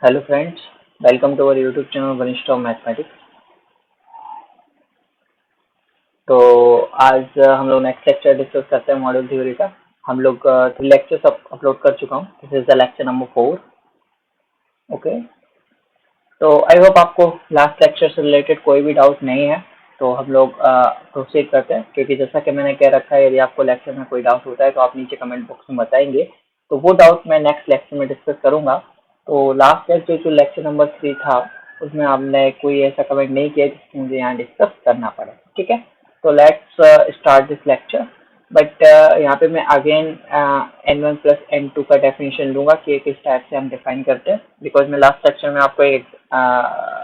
Hello friends, welcome to our YouTube channel वनिष्ठ mathematics. तो आज हम लोग नेक्स्ट लेक्चर डिस्कस करते हैं मॉड्यूल थ्योरी का। हम लोग 3 लेक्चर्स अपलोड कर चुका हूँ। This is the lecture number 4। Okay, तो आई होप आपको लास्ट लेक्चर से रिलेटेड कोई भी डाउट नहीं है। तो हम लोग प्रोसीड करते हैं, क्योंकि जैसा कि मैंने कह रखा है, यदि आपको लेक्चर में कोई डाउट होता है तो आप नीचे कमेंट बॉक्स में बताएंगे, तो वो डाउट मैं नेक्स्ट लेक्चर में डिस्कस करूंगा। तो लास्ट लेक्चर जो लेक्चर नंबर 3 था, उसमें आपने कोई ऐसा कमेंट नहीं किया जिसको मुझे यहाँ डिस्कस करना पड़े। ठीक है, तो let's start this lecture. But यहाँ पे मैं अगेन N1 प्लस N2 का डेफिनेशन लूंगा कि किस टाइप से हम डिफाइन करते हैं, बिकॉज मैं लास्ट लेक्चर में आपको एक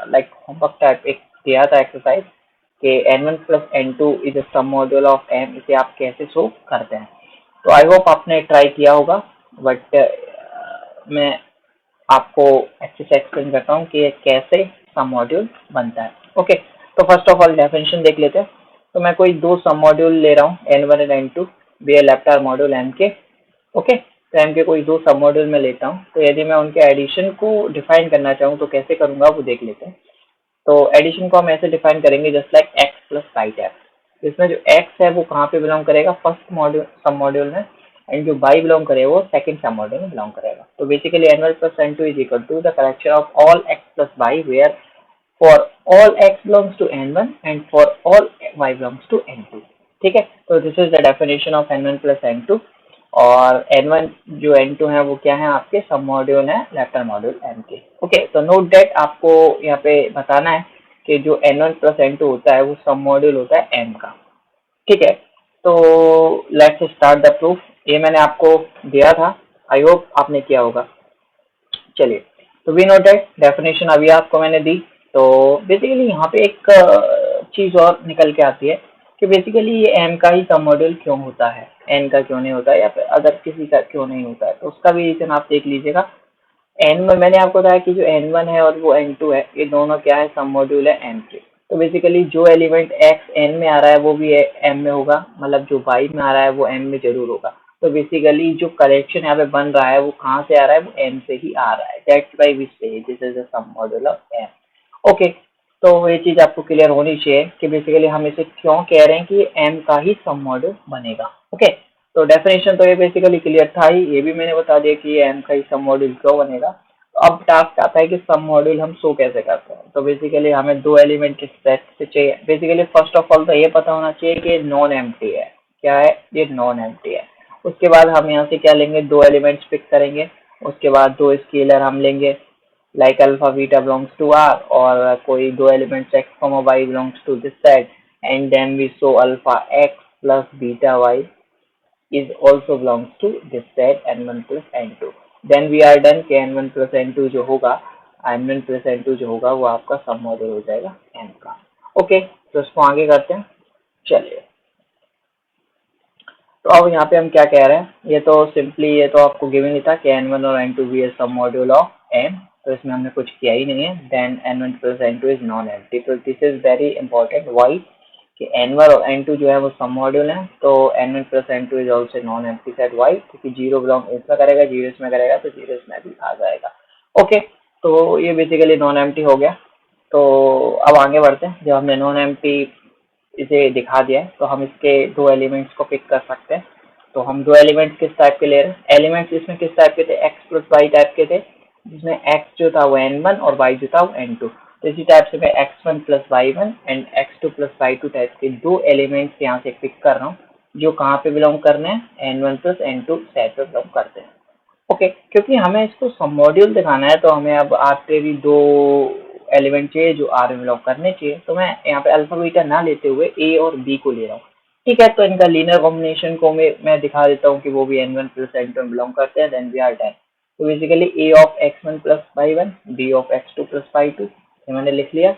लाइक होमवर्क टाइप एक दिया था एक्सरसाइज कि N1 plus N2 is a some module of M, इसे आप कैसे शो करते हैं। तो आई होप आपने ट्राई किया होगा, बट मैं आपको अच्छे से एक्सप्लेन करता हूँ कि ये कैसे सम मॉड्यूल बनता है। ओके, तो फर्स्ट ऑफ ऑल डेफिनेशन देख लेते हैं। तो मैं कोई दो सम मॉड्यूल ले रहा हूँ, N1 and N2, be a left R module M के। ओके, तो M के कोई दो सब मॉड्यूल में लेता हूँ। तो यदि मैं उनके एडिशन को डिफाइन करना चाहूँ तो कैसे करूँगा वो देख लेते हैं। तो एडिशन को हम ऐसे डिफाइन करेंगे just like x plus y type. इसमें जो x है वो कहाँ पे बिलोंग करेगा, फर्स्ट मॉड्यूल सब मॉड्यूल में, एंड जो y बिलोंग करेगा वो सेकंड सब मॉड्यूल में बिलोंग करेगा। तो basically N1 plus N2 is equal to the collection of all x plus y where for all x belongs to N1 and for all y belongs to N2। ठीक है, तो this is the definition of N1 plus N2। और N1 जो N2 है वो क्या है, आपके सब मॉड्यूल है लेफ्ट हैंड मॉड्यूल M के। ओके, तो नोट दैट आपको यहाँ पे बताना है कि जो N1 प्लस N2 होता है वो सब मॉड्यूल होता है M का। ठीक है, तो लेट्स स्टार्ट द प्रूफ। ये मैंने आपको दिया था, आई होप आपने किया होगा। चलिए, तो वी नोट दैट डेफिनेशन अभी आपको मैंने दी। तो बेसिकली यहाँ पे एक चीज और निकल के आती है कि बेसिकली ये M का ही सब मॉड्यूल क्यों होता है, N का क्यों नहीं होता है, या फिर अदर किसी का क्यों नहीं होता है। तो उसका भी रीजन आप देख लीजिएगा। N1 मैंने आपको बताया कि जो N1 है और वो N2 है, ये दोनों क्या है, सब मॉड्यूल है M के। तो बेसिकली जो एलिमेंट x n में आ रहा है वो भी M में होगा, मतलब जो y में आ रहा है वो M में जरूर होगा। तो बेसिकली जो कलेक्शन यहाँ पे बन रहा है वो कहाँ से आ रहा है, वो M से ही आ रहा है। That's why we say this is the some module of M। Okay, तो ये चीज आपको क्लियर होनी चाहिए कि बेसिकली हम इसे क्यों कह रहे हैं कि M का ही सम मॉड्यूल बनेगा। ओके, तो डेफिनेशन तो ये बेसिकली क्लियर था ही, ये भी मैंने बता दिया कि ये M का ही सम मॉड्यूल क्यों बनेगा। तो अब टास्क आता है कि सम मॉड्यूल हम शो कैसे करते हैं। तो बेसिकली हमें दो एलिमेंट के सेट से चाहिए। बेसिकली फर्स्ट ऑफ ऑल तो ये पता होना चाहिए कि नॉन एम्प्टी है। क्या है, ये नॉन एम्प्टी है। उसके बाद हम यहाँ से क्या लेंगे, दो एलिमेंट्स पिक करेंगे। उसके बाद दो स्केलर हम लेंगे, like alpha beta belongs to R, और कोई दो elements x comma y belongs to this set, and then we show alpha x plus beta y is also belongs to this set N1 plus N2। then we are done कि N1 plus N2 जो होगा, N1 plus N2 जो होगा वो आपका सब module हो जाएगा M का। ओके, तो इसको आगे करते हैं। चलिए, तो अब यहाँ पे हम क्या कह रहे हैं, ये तो सिंपली ये तो आपको गिवन ही था कि N1 और N2 भी है सब मॉड्यूल ऑफ M। तो इसमें हमने कुछ किया ही नहीं है। Then N1 plus N2 is non empty. तो this is very important, why कि N1 और N2 जो है वो सब मॉड्यूल है। तो N1 plus N2 is also non empty set, why क्योंकि जीरो बिलोंग इसमें करेगा, जीरो इसमें करेगा, तो जीरो इसमें भी आ जाएगा। ओके, तो ये बेसिकली नॉन एम्प्टी हो गया। तो अब आगे बढ़ते हैं। जब हमने नॉन एम्प्टी इसे दिखा दिया है तो हम इसके दो एलिमेंट्स को पिक कर सकते हैं। तो हम दो एलिमेंट्स किस टाइप के ले रहे हैं, एलिमेंट्स इसमें किस टाइप के थे, x प्लस वाई टाइप के थे, जिसमें x जो था वो N1 और y जो था वो N2। तो इसी टाइप से मैं x1 plus y1 and x2 plus y2 type के दो एलिमेंट्स यहाँ से पिक कर रहा हूँ, जो कहाँ पे बिलोंग करने हैं, N1 प्लस N2 सेट पे बिलोंग करते हैं। ओके, क्योंकि हमें इसको सब मॉड्यूल दिखाना है तो हमें अब आर्बिट्रेरी दो एलिमेंट चाहिए जो आर में बिलोंग करने चाहिए। तो मैं यहाँ पे अल्फा बीटा ना लेते हुए ए और बी को ले रहा हूँ। ठीक है, तो इनका लीनियर कॉम्बिनेशन को मैं दिखा देता हूँ कि वो भी N1 प्लस N2 में बिलोंग करते हैं। Then we are done. तो basically A of x1 plus y1, B of x2 plus y2, ये मैंने लिख लिया।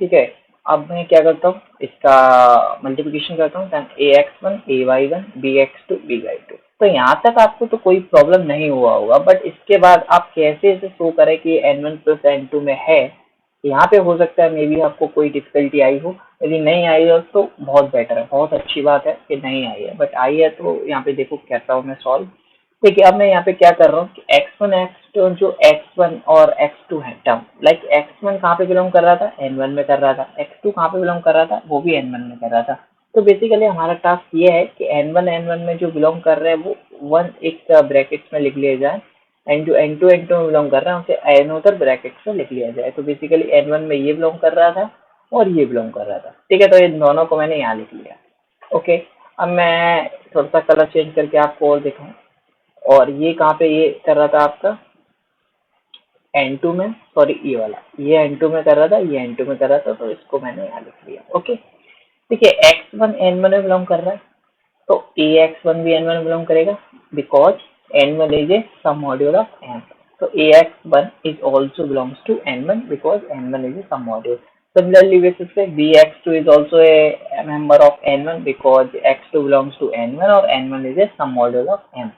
ठीक है, अब मैं क्या करता हूँ, इसका मल्टीप्लिकेशन करता हूँ। Then a x1 a y1 b x2 b y2। तो यहाँ तक आपको तो कोई प्रॉब्लम नहीं हुआ होगा, बट इसके बाद आप कैसे इसे शो करें कि N1 प्लस N2 में है, यहाँ पे हो सकता है मे बी आपको कोई डिफिकल्टी आई हो। यदि नहीं आई हो तो बहुत बेटर है, बहुत अच्छी बात है कि नहीं आई है, बट आई है तो यहाँ पे देखो करता हूँ मैं सॉल्व। देखिए, अब मैं यहाँ पे क्या कर रहा हूँ कि x1 तो जो x1 और x2 है टर्म, लाइक x1 कहाँ पे बिलोंग कर रहा था, n1 में कर रहा था, x2 कहाँ पे बिलोंग कर रहा था, वो भी n1 में कर रहा था। तो बेसिकली हमारा टास्क ये है कि n1 में जो बिलोंग कर रहे हैं वो वन एक ब्रैकेट्स में लिख लिया जाए, एंड जो n2 में बिलोंग कर रहा है उसे n उधर ब्रैकेट्स में लिख लिया जाए। तो बेसिकली n1 में ये बिलोंग कर रहा था और ये बिलोंग कर रहा था, ठीक है। तो ये दोनों को मैंने यहाँ लिख लिया, ओके। अब मैं थोड़ा सा कलर चेंज करके आपको और दिखाऊं, और ये कहाँ पे ये कर रहा था आपका N2 में, सॉरी ये वाला, ये N2 में कर रहा था, ये N2 में कर रहा था, तो इसको मैंने यहाँ लिख लिया, ओके। देखिए x1 n1 में बिलोंग कर रहा है, तो ax1 भी n1 में बिलोंग करेगा, because n1 is a some module of m। तो ax1 is also belongs to n1 because n1 is a some module. Similarly basis पे bx2 is also a member of n1 because x2 belongs to n1 और n1 is a some module of m,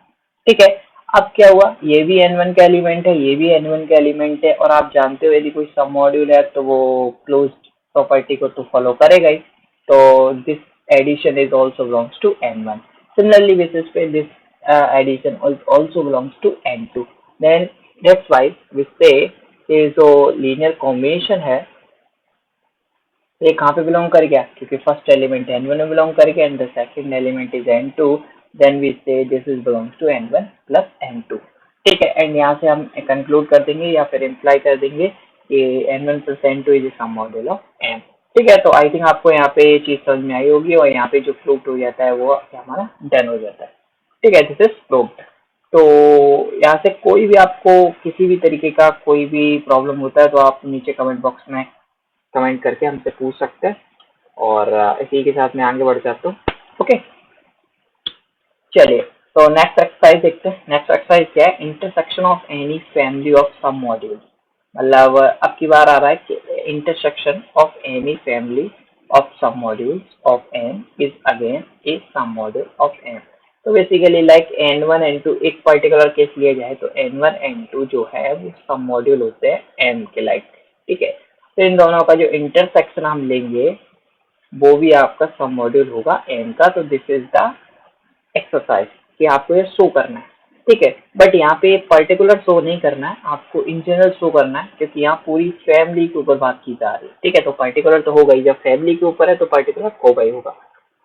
ठीक है। अब क्या हुआ, ये भी n1 का एलिमेंट है, ये भी n1 का एलिमेंट है, और आप जानते हो यदि कोई सब मॉड्यूल है तो वो क्लोज्ड प्रॉपर्टी को तो फॉलो करेगा ही। तो this addition is also belongs to n1। Similarly basis पे this addition also belongs to n2। Then that's why we say ये जो लीनियर कॉम्बिनेशन है ये कहाँ पे बिलोंग कर गया, क्योंकि फर्स्ट एलिमेंट n1 में बिलोंग कर गया and the second element is n2, then we say this is belongs to n1 plus n2, ठीक है। एंड यहाँ से हम कंक्लूड कर देंगे या फिर इम्प्लाई कर देंगे कि n1 plus n2 is some module of m, ठीक है। तो आई थिंक आपको यहाँ पे ये चीज समझ में आई होगी, और यहाँ पे जो प्रूव्ड हो जाता है वो हमारा डन हो जाता है, ठीक है। This is proved. तो यहाँ से कोई भी आपको किसी भी तरीके का कोई भी प्रॉब्लम होता है तो आप नीचे कमेंट बॉक्स में कमेंट करके हमसे पूछ सकते हैं, और इसी के साथ मैं आगे बढ़ जाता हूँ, ओके। चलिए तो नेक्स्ट एक्सरसाइज देखते हैं। नेक्स्ट एक्सरसाइज क्या है, intersection of any family of submodule. मतलब अब की बार आ रहा है कि intersection of any family of some modules of N is again a some module of N. तो बेसिकली लाइक n1 n2 एक पर्टिकुलर केस लिया जाए तो n1 n2 जो है वो सम मॉड्यूल होते हैं n के, लाइक, ठीक है। तो इन दोनों का जो इंटरसेक्शन हम लेंगे वो भी आपका सम मॉड्यूल होगा n का। तो दिस इज द एक्सरसाइज कि आपको ये शो करना है, ठीक है। बट यहाँ पे पर्टिकुलर शो नहीं करना है, आपको इन जनरल शो करना है, क्योंकि यहाँ पूरी फैमिली के ऊपर बात की जा रही है, ठीक है। तो पर्टिकुलर तो होगा ही, जब फैमिली के ऊपर है तो पर्टिकुलर होगा ही होगा,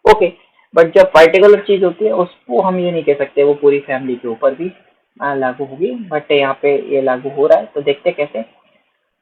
ओके। बट जब पर्टिकुलर चीज होती है उसको हम ये नहीं कह सकते वो पूरी फैमिली के ऊपर भी लागू होगी, बट यहाँ पे ये लागू हो रहा है। तो देखते कैसे।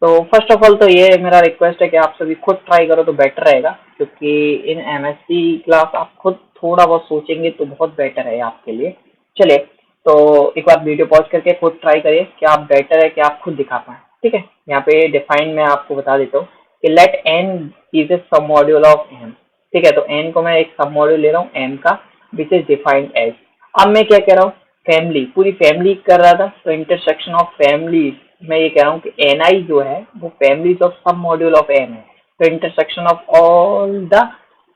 तो फर्स्ट ऑफ ऑल तो ये मेरा रिक्वेस्ट है कि आप सभी खुद ट्राई करो तो बेटर रहेगा, क्योंकि इन एमएससी क्लास आप खुद थोड़ा बहुत सोचेंगे तो बहुत बेटर है आपके लिए। चलिए तो एक बार वीडियो पॉज करके खुद ट्राई करिए कि आप बेटर है कि आप खुद दिखा पाए, ठीक है। यहाँ पे डिफाइन मैं आपको बता देता हूँ कि late N is A sub module of M, ठीक है। तो एन को मैं एक सब मॉड्यूल ले रहा हूँ एम का, विच इज डिफाइंड एज। अब मैं क्या कह रहा हूँ, फैमिली, पूरी फैमिली कर रहा था, तो इंटरसेक्शन ऑफ फैमिली मैं ये कह रहा हूँ कि एन आई जो है वो फैमिलीज ऑफ सब मॉड्यूल ऑफ एम है। तो intersection of all the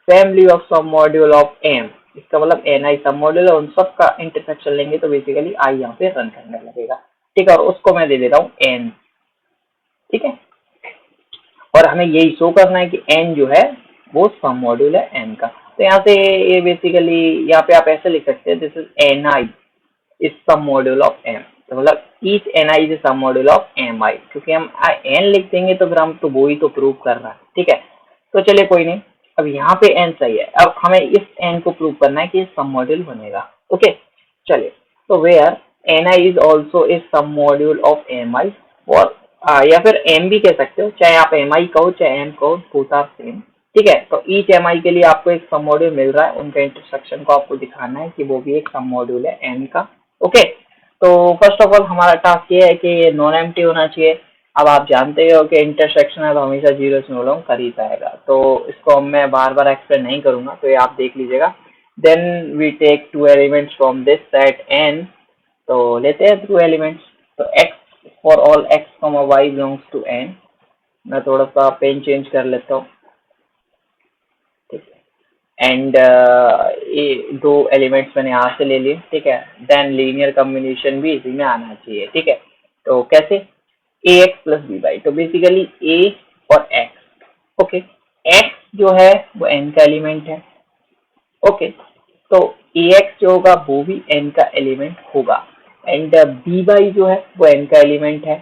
family of सब मॉड्यूल ऑफ एम, इसका मतलब एन आई सब मॉड्यूल है, उन सब का इंटरसेक्शन लेंगे तो बेसिकली आई यहाँ पे रन करने लगेगा, ठीक है। और उसको मैं दे देता हूँ एन, ठीक है। और हमें यही शो करना है कि एन जो है वो सब मॉड्यूल है एन का। तो यहाँ से ये बेसिकली यहाँ पे आप ऐसे लिख सकते हैं, this is N I is some module of M. तो मतलब each N I is some module of M I, क्योंकि हम एन लिख देंगे तो फिर हम तो वो ही तो प्रूव कर रहा है, ठीक है। तो चलिए कोई नहीं, अब यहाँ पे एन सही है, अब हमें इस एन को प्रूव करना है कि सम मॉड्यूल बनेगा, ओके। चलिए तो where N I is also a some module of M I, और या फिर एम भी कह सकते हो, चाहे आप एम आई कहो चाहे एम कहो, बोथ आर सेम, ठीक है। तो ईच एम आई के लिए आपको एक सब मॉड्यूल मिल रहा है, उनका इंटरसेक्शन को आपको दिखाना है कि वो भी एक सब मॉड्यूल है एन का, ओके। तो फर्स्ट ऑफ ऑल हमारा टास्क ये है कि ये नॉन एम्प्टी होना चाहिए। अब आप जानते हो कि इंटरसेक्शन है तो हमेशा जीरो से बिलोंग कर ही पाएगा, तो इसको मैं बार बार एक्सप्लेन नहीं करूंगा, तो ये आप देख लीजिएगा। Then we take two elements from this set N, तो लेते हैं टू एलिमेंट्स। तो x for all x comma y belongs to N, मैं थोड़ा सा पेन चेंज कर लेता हूँ, एंड ये दो एलिमेंट्स मैंने यहाँ से ले लिए, ठीक है। देन लीनियर कॉम्बिनेशन भी इसी में आना चाहिए, ठीक है। तो कैसे, ए एक्स प्लस बी वाई, तो बेसिकली ए और एक्स, ओके। एक्स जो है वो एन का एलिमेंट है, ओके। तो ए एक्स जो होगा वो भी एन का एलिमेंट होगा। एंड बी बाई जो है वो एन का एलिमेंट है,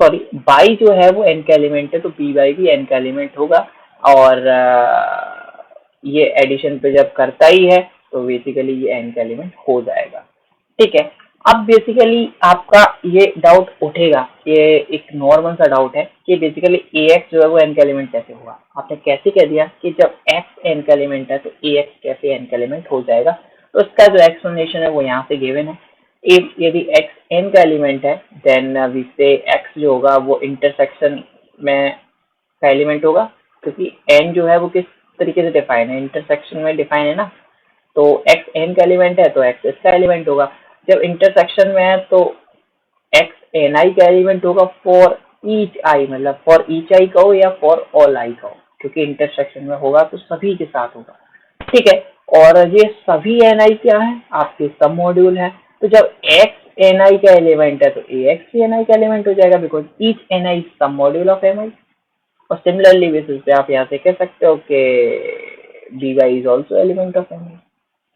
सॉरी बाई जो है वो एन का एलिमेंट है, तो बी बाई भी एन का एलिमेंट होगा। और ये एडिशन पे जब करता ही है तो बेसिकली ये एन का एलिमेंट हो जाएगा। ठीक है, अब बेसिकली आपका ये डाउट उठेगा, ये एक नॉर्मल सा डाउट है कि बेसिकली ए एक्स जो है वो एन का एलिमेंट कैसे हुआ। आपने कैसे कह दिया कि जब एक्स एन का एलिमेंट है तो ए एक्स कैसे एन का एलिमेंट हो जाएगा, तो इसका जो एक्सप्लेनेशन है वो यहाँ पे गिवन है। इफ यदि एक्स एन का एलिमेंट है देन वी से एक्स जो होगा वो इंटरसेक्शन में का एलिमेंट होगा, क्योंकि एन जो है वो किस तरीके से डिफाइन है, इंटरसेक्शन में डिफाइन है ना, तो एक्स एन का एलिमेंट है तो एक्स इसका एलिमेंट होगा। जब इंटरसेक्शन में है तो एक्स एन आई का एलिमेंट होगा फॉर ईच आई, मतलब फॉर ईच आई कहो या फॉर ऑल आई कहो, क्योंकि इंटरसेक्शन में होगा तो सभी के साथ होगा। ठीक है, और ये सभी एन आई क्या है, आपके सब मॉड्यूल है। तो जब एक्स एन आई का एलिमेंट है तो ए एक्स एन आई का एलिमेंट हो जाएगा, बिकॉज ईच एन आई सब मॉड्यूल ऑफ एम आई। और सिमिलरली बेसिस पे आप यहाँ से कह सकते हो कि d y is also element of M i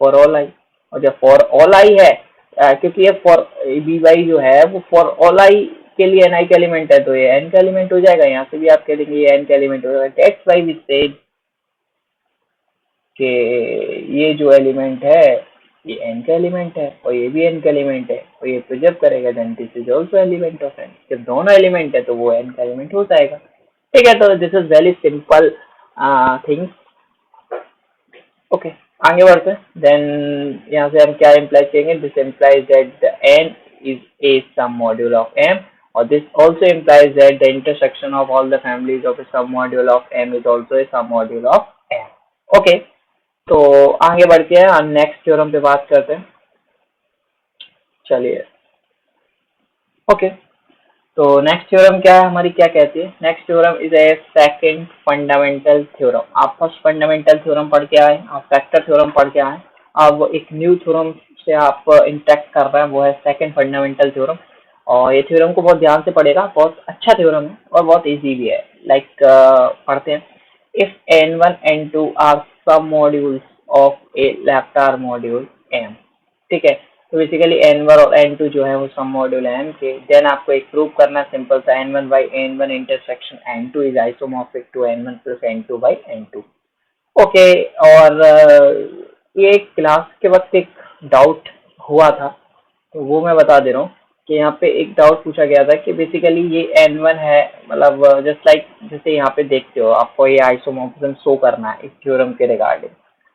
for all i. और जब फॉर ऑल आई है, क्योंकि ये फॉर बी वाई जो है वो फॉर ऑल आई के लिए एन आई का एलिमेंट है तो ये एन का एलिमेंट हो जाएगा। यहाँ से भी आप कह देंगे ये एन का एलिमेंट हो जाएगा। दैट्स व्हाई वी सेड कि ये जो एलिमेंट है ये एन का एलिमेंट है और ये भी एन का एलिमेंट है, और ये प्रिजर्व करेगा then this is also element of N. जब दोनों एलिमेंट है तो वो एन का एलिमेंट हो जाएगा। ठीक है, तो this is very simple things. Okay, आगे बढ़ते हैं। देन यहाँ से हम क्या इम्प्लाई करेंगे, this implies that the N is a some module of M, और this also implies that the intersection of all the families of a sub module of M is also a sub module of M. Okay, तो आगे बढ़ के हम next theorem पे बात करते हैं। चलिए, ओके, तो नेक्स्ट थ्योरम क्या है हमारी, क्या कहती है, next theorem is a second fundamental theorem. आप फर्स्ट फंडामेंटल थ्योरम पढ़ के आए, आप फैक्टर थ्योरम पढ़ के आए, अब एक न्यू थ्योरम से आप इंटरेक्ट कर रहे हैं, वो है सेकंड फंडामेंटल थ्योरम। और ये थ्योरम को बहुत ध्यान से पढ़ेगा, बहुत अच्छा थ्योरम है और बहुत इजी भी है। लाइक पढ़ते हैं, if n1 n2 are sub modules of a लैप्टार मॉड्यूल m। ठीक है, तो बेसिकली n1 और n2 जो है वो सब मॉड्यूल है m के। देन आपको एक प्रूव करना सिंपल सा, n1 by n1 intersection n2 is isomorphic to n1 plus n2 by n2। Okay, और ये क्लास के वक्त एक डाउट हुआ था तो वो मैं बता दे रहा हूँ कि यहाँ पे एक डाउट पूछा गया था कि बेसिकली ये n1 है, मतलब जस्ट लाइक जैसे यहाँ पे देखते हो आपको ये आइसोमॉर्फिज्म शो करना है इस थ्योरम के रिगार्डिंग।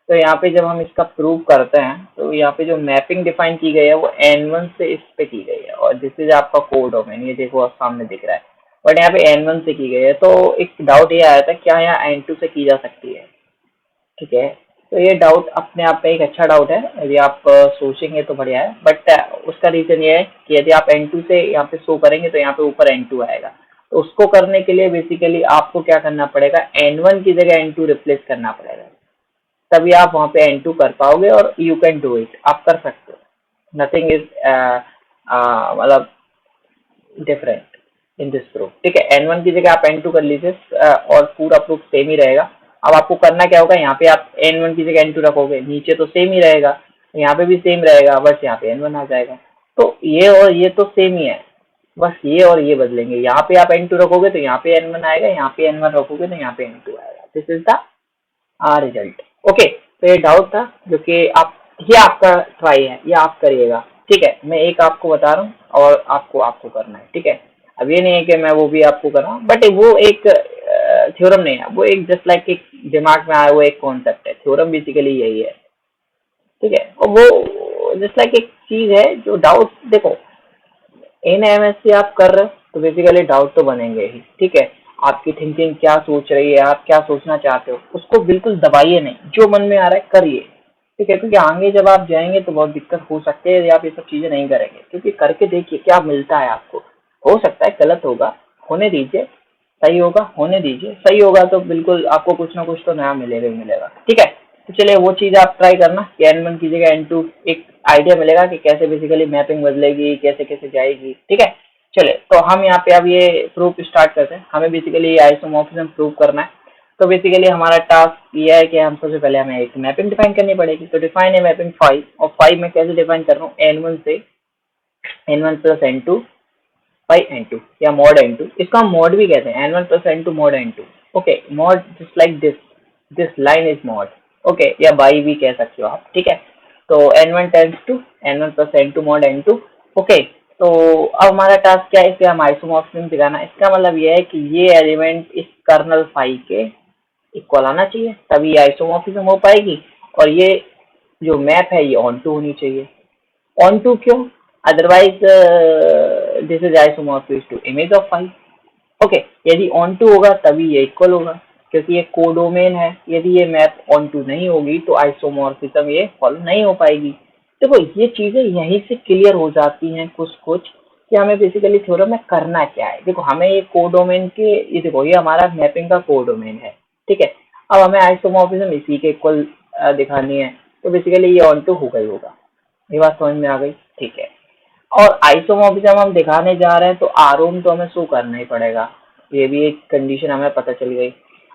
तो यहाँ पे जब हम इसका प्रूव करते हैं तो यहाँ पे जो मैपिंग डिफाइन की गई है वो n1 से इस पे की गई है, और दिस इज आपका कोड डोमेन, ये देखो आप सामने दिख रहा है, बट यहाँ पे n1 से की गई है। तो एक डाउट ये आया था क्या यहाँ n2 से की जा सकती है। ठीक है, तो ये डाउट अपने आप में एक अच्छा डाउट है, यदि आप सोचेंगे तो बढ़िया है, बट उसका रीजन ये है कि यदि आप n2 से यहाँ पे शो करेंगे तो यहाँ पे ऊपर n2 आएगा। तो उसको करने के लिए बेसिकली आपको क्या करना पड़ेगा, n1 की जगह n2 रिप्लेस करना पड़ेगा, तभी आप वहाँ पे n2 कर पाओगे, और यू कैन डू इट, आप कर सकते हो। नथिंग इज मतलब डिफरेंट इन दिस प्रूफ। ठीक है, n1 की जगह आप n2 कर लीजिए और पूरा प्रूफ सेम ही रहेगा। अब आपको करना क्या होगा, यहाँ पे आप n1 की जगह n2 रखोगे, नीचे तो सेम ही रहेगा, यहाँ पे भी सेम रहेगा, बस यहाँ पे n1 आ जाएगा। तो ये और ये तो सेम ही है, बस ये और ये बदलेंगे। यहाँ पे आप n2 रखोगे तो यहाँ पे n1 आएगा, यहाँ पे n1 रखोगे तो यहाँ पे n2 आएगा। This is the result. Okay, तो ये डाउट था जो कि आप, ये आपका ट्राई है, ये आप करिएगा। ठीक है, मैं एक आपको बता रहा हूँ और आपको आपको करना है। ठीक है, अब ये नहीं है कि मैं वो भी आपको कर रहा हूँ, बट वो एक थ्योरम नहीं है, वो एक जस्ट लाइक एक दिमाग में आया हुआ एक कॉन्सेप्ट है। थ्योरम बेसिकली यही है। ठीक है, और वो जस्ट लाइक एक चीज है जो डाउट, देखो इन एमएससी आप कर रहे हो तो बेसिकली डाउट तो बनेंगे ही। ठीक है, आपकी थिंकिंग क्या सोच रही है, आप क्या सोचना चाहते हो, उसको बिल्कुल दबाइए नहीं, जो मन में आ रहा है करिए। ठीक है, क्योंकि आगे जब आप जाएंगे तो बहुत दिक्कत हो सकती है यदि आप ये सब चीजें नहीं करेंगे, क्योंकि करके देखिए क्या मिलता है आपको। हो सकता है गलत होगा, होने दीजिए, सही होगा होने दीजिए, सही होगा तो बिल्कुल आपको कुछ ना कुछ तो नया मिलेगा ही मिलेगा। ठीक है, तो चलिए वो चीज आप ट्राई करना कि n1 की जगह n2, एक आइडिया मिलेगा कि कैसे बेसिकली मैपिंग बदलेगी, कैसे कैसे जाएगी। ठीक है, चलिए तो हम यहाँ पे अब ये प्रूफ स्टार्ट करते हैं। हमें बेसिकली ये आइसोमॉर्फिज्म प्रूव करना है। तो बेसिकली हमारा टास्क ये है कि हम सबसे पहले हमें एक मैपिंग डिफाइन करनी पड़ेगी। तो डिफाइन है मैपिंग 5, और 5 में कैसे डिफाइन कर रहा हूँ, n1 से n1 plus n2 by n2 या मॉड n2, इसको हम मॉड भी कहते हैं, n1 plus n2 mod n2। Okay, mod just like this line is mod. Okay, या बाई भी कह सकते हो आप, ठीक है। तो n1 times to n1 plus n2 mod n2। Okay, तो अब हमारा टास्क क्या है, इसे हम आइसोमॉर्फिज्म दिखाना। इसका मतलब यह है कि ये एलिमेंट इस कर्नल फाई के इक्वल आना चाहिए, तभी आइसोमॉर्फिज्म हो पाएगी। और ये जो मैप है ये ऑन टू होनी चाहिए। ऑन टू क्यों? Otherwise this is isomorphic to image of phi. Okay, यदि ऑन टू होगा तभी ये इक्वल होगा, क्योंकि ये कोडोमेन है। यदि ये मैप ऑन टू नहीं होगी तो आइसोमॉर्फिज्म ये फॉलो नहीं हो पाएगी। देखो, ये चीजें यहीं से क्लियर हो जाती हैं कुछ कुछ, कि हमें बेसिकली थ्योरम में करना क्या है। देखो, हमें ये कोडोमेन के, ये देखो ये हमारा मैपिंग का कोडोमेन है, ठीक है। अब हमें आइसोमॉर्फिज्म इसी के इक्वल दिखानी है, तो बेसिकली ये ऑन टू होगा ही होगा। ये बात समझ में आ गई, ठीक है। और आइसोमॉर्फिज्म हम दिखाने जा रहे हैं तो आरोम तो हमें शो करना ही पड़ेगा, ये भी एक कंडीशन हमें पता चल गई।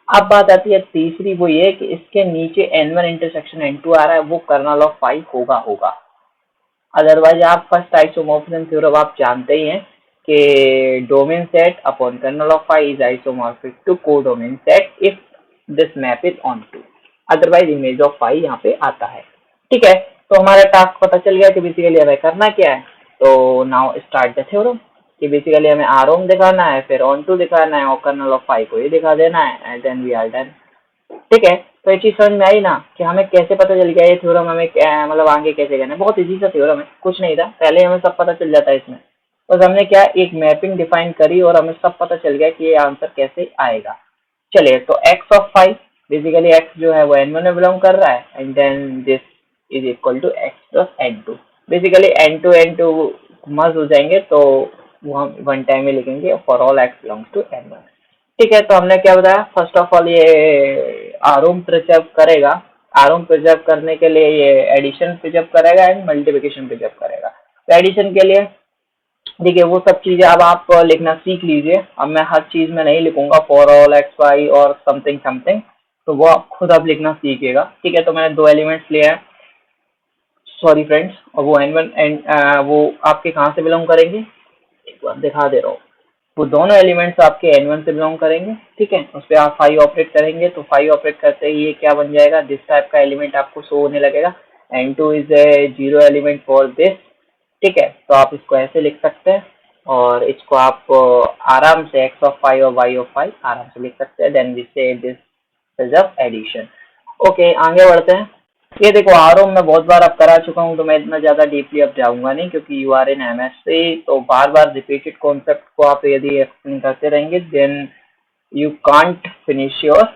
अब बात आती है तीसरी, वो ये कि इसके नीचे n1 इंटरसेक्शन n2 आ रहा है, वो कर्नल ऑफ फाई होगा। अदरवाइज आप फर्स्ट आइसोमॉर्फिज्म थ्योरम आप जानते ही हैं कि domain set upon kernel of phi is isomorphic to codomain set if this map is onto, otherwise image of phi यहाँ पे आता है, ठीक है। तो हमारा टास्क पता चल गया कि बेसिकली हमें करना क्या है। तो नाउ स्टार्ट द थ्योरम, कि बेसिकली हमें आरोम दिखाना है, फिर ऑन टू दिखाना है, और कर्नल ऑफ फाई को ये दिखा देना है, and then we are done, ठीक है। तो ये चीज समझ में आई ना, कि हमें कैसे पता चल गया ये थ्योरम हमें मतलब आगे कैसे करना है। बहुत इजी सा थ्योरम है, कुछ नहीं था, पहले हमें सब पता चल जाता है इसमें। बस हमने क्या, एक मैपिंग डिफाइन करी और हमें सब पता चल गया कि ये आंसर कैसे आएगा। चलिए, तो x of five, basically x जो है वो n1 में बिलोंग कर रहा है, and then this is equal to x plus n2। Basically n2 merge हो जाएंगे तो वो हम वन टाइम में लिखेंगे, for all x belongs to n1, ठीक है। तो हमने क्या बताया, फर्स्ट ऑफ ऑल ये आरोम प्रिजर्व करेगा। आरोम प्रिजर्व करने के लिए ये एडिशन प्रिजर्व करेगा एंड मल्टीप्लिकेशन प्रिजर्व करेगा। तो एडिशन के लिए देखिए, वो सब चीजें अब आप लिखना सीख लीजिए। अब मैं हर चीज में नहीं लिखूंगा फॉर ऑल एक्स वाई और समथिंग समथिंग, तो वो आप खुद अब लिखना सीखिएगा, ठीक है। तो मैंने दो एलिमेंट्स लिए हैं, सॉरी फ्रेंड्स, और वो n1 एंड वो आपके कहाँ से बिलोंग करेंगे, एक बार दिखा दे रहा हूँ। वो दोनों एलिमेंट्स आपके n1 से बिलोंग करेंगे, ठीक है। उस पर आप फाइव ऑपरेट करेंगे, तो फाइव ऑपरेट करते ही ये क्या बन जाएगा, दिस टाइप का एलिमेंट आपको शो होने लगेगा। n2 is a zero element for this, ठीक है। तो आप इसको ऐसे लिख सकते हैं, और इसको आप आराम से x ऑफ फाइव और y ऑफ फाइव आराम से लिख सकते हैं। Then we say this is of addition. Okay, आगे बढ़ते हैं। ये देखो, आरोम मैं बहुत बार अब करा चुका हूँ, तो मैं इतना ज्यादा डीपली अब जाऊंगा नहीं, क्योंकि यू आर इन एमएससी, तो बार बार रिपीटेड कॉन्सेप्ट को आप यदि एक्सप्लेन करते रहेंगे then you can't finish your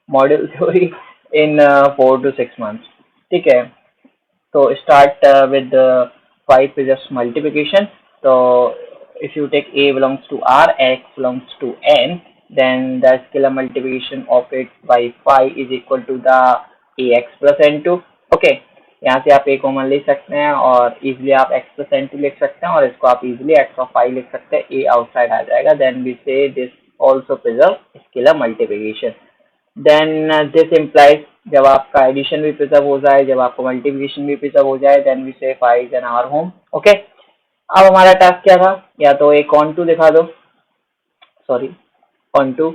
module theory in 4 to 6 months, ठीक है। So start with the 5 is just multiplication. So if you take a belongs to r, x belongs to n, then the scalar multiplication of it by 5 is equal to the ax plus n2. Okay, यहाँ से आप a common ले सकते हैं और easily आप x plus n2 लिख सकते हैं, और इसको आप इजिली x of 5 लिख सकते हैं, a आउटसाइड आ जाएगा। Then we say this also preserve scalar multiplication. Then this implies, जब आपका एडिशन भी प्रिजर्व हो जाए, जब आपका मल्टीप्लिकेशन भी प्रिजर्व हो जाए, देन वी से 5 इन आवर होम। ओके, अब हमारा टास्क क्या था, या तो एक ऑन टू दिखा दो, सॉरी ऑन टू,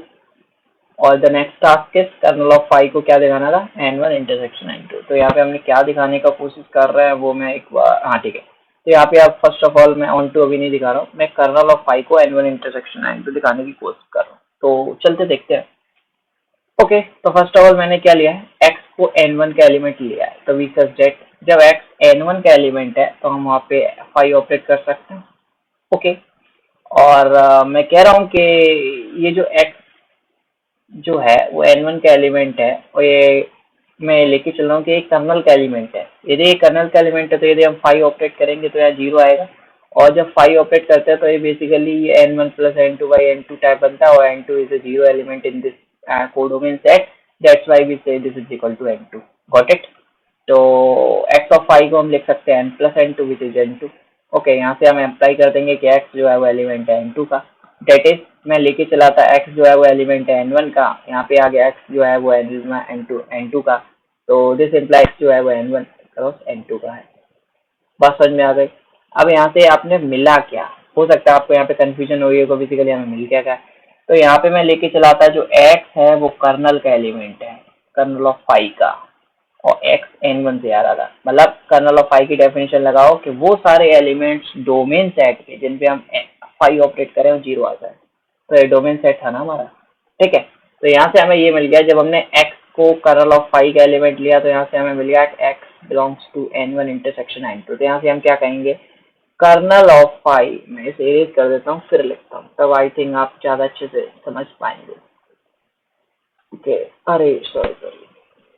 और the next task is kernel of 5 को क्या दिखाना था, n1 इंटरसेक्शन n2। तो यहाँ पे हमने क्या दिखाने का कोशिश कर रहे हैं वो मैं एक बार, हाँ ठीक है। तो यहाँ पे आप फर्स्ट ऑफ ऑल मैं ऑन टू अभी नहीं दिखा रहा हूँ, मैं कर्नल ऑफ 5 को n1 इंटरसेक्शन n2 दिखाने की कोशिश कर रहा हूँ। तो चलते देखते हैं। ओके, तो फर्स्ट ऑफ ऑल मैंने क्या लिया है, x को n1 का एलिमेंट लिया है, तो वी सच दैट जब x n1 का एलिमेंट है तो हम वहाँ पे 5 ऑपरेट कर सकते हैं। ओके, और मैं कह रहा हूँ कि ये जो x जो है वो n1 का एलिमेंट है, और ये मैं लेके चल रहा हूँ कि एक कर्नल का एलिमेंट है। यदि ये कर्नल का एलिमेंट है तो यदि हम 5 ऑपरेट करेंगे तो यहाँ 0 आएगा, और जब 5 ऑपरेट करते हैं तो ये बेसिकली ये n1 plus n2 by n2 type बनता है, और n2 is a zero element in this codomain set, that's why we say this is equal to n2। Got it. तो x ऑफ 5 को हम लिख सकते हैं n plus n2 which is n2। Okay, यहाँ से हम अप्लाई कर देंगे कि x जो है वो एलिमेंट है n2 का, डेट इज मैं लेके चला था x जो है वो एलिमेंट है n1 का, यहाँ पे आ गया x जो है वो n2 का, तो दिस इम्प्लाइज जो है वो n1 क्रॉस n2 का है। बात समझ में आ गई। अब यहाँ से आपने मिला क्या, हो सकता है आपको यहाँ पे कंफ्यूजन हो रही है बेसिकली हमें मिल क्या क्या है। तो यहाँ पे मैं लेके चला था जो x है वो कर्नल का एलिमेंट है, कर्नल ऑफ फाई का, और x n1 से आ रहा था। मतलब कर्नल ऑफ फाई की डेफिनेशन लगाओ कि वो सारे एलिमेंट्स डोमेन सेट के जिन पे हम फाई ऑपरेट करें वो 0 आता है। तो ये डोमेन सेट था ना हमारा, ठीक है। तो यहाँ से हमें ये मिल गया, जब हमने x को कर्नल ऑफ फाई का एलिमेंट लिया तो यहाँ से हमें मिल गया x belongs to n1 intersection n2। तो यहाँ से हम क्या कहेंगे, कर्नल ऑफ फाई, मैं इसे इरेज कर देता हूँ फिर लिखता हूँ, तब आई थिंक आप ज्यादा अच्छे से समझ पाएंगे। ओके, अरे सॉरी सॉरी,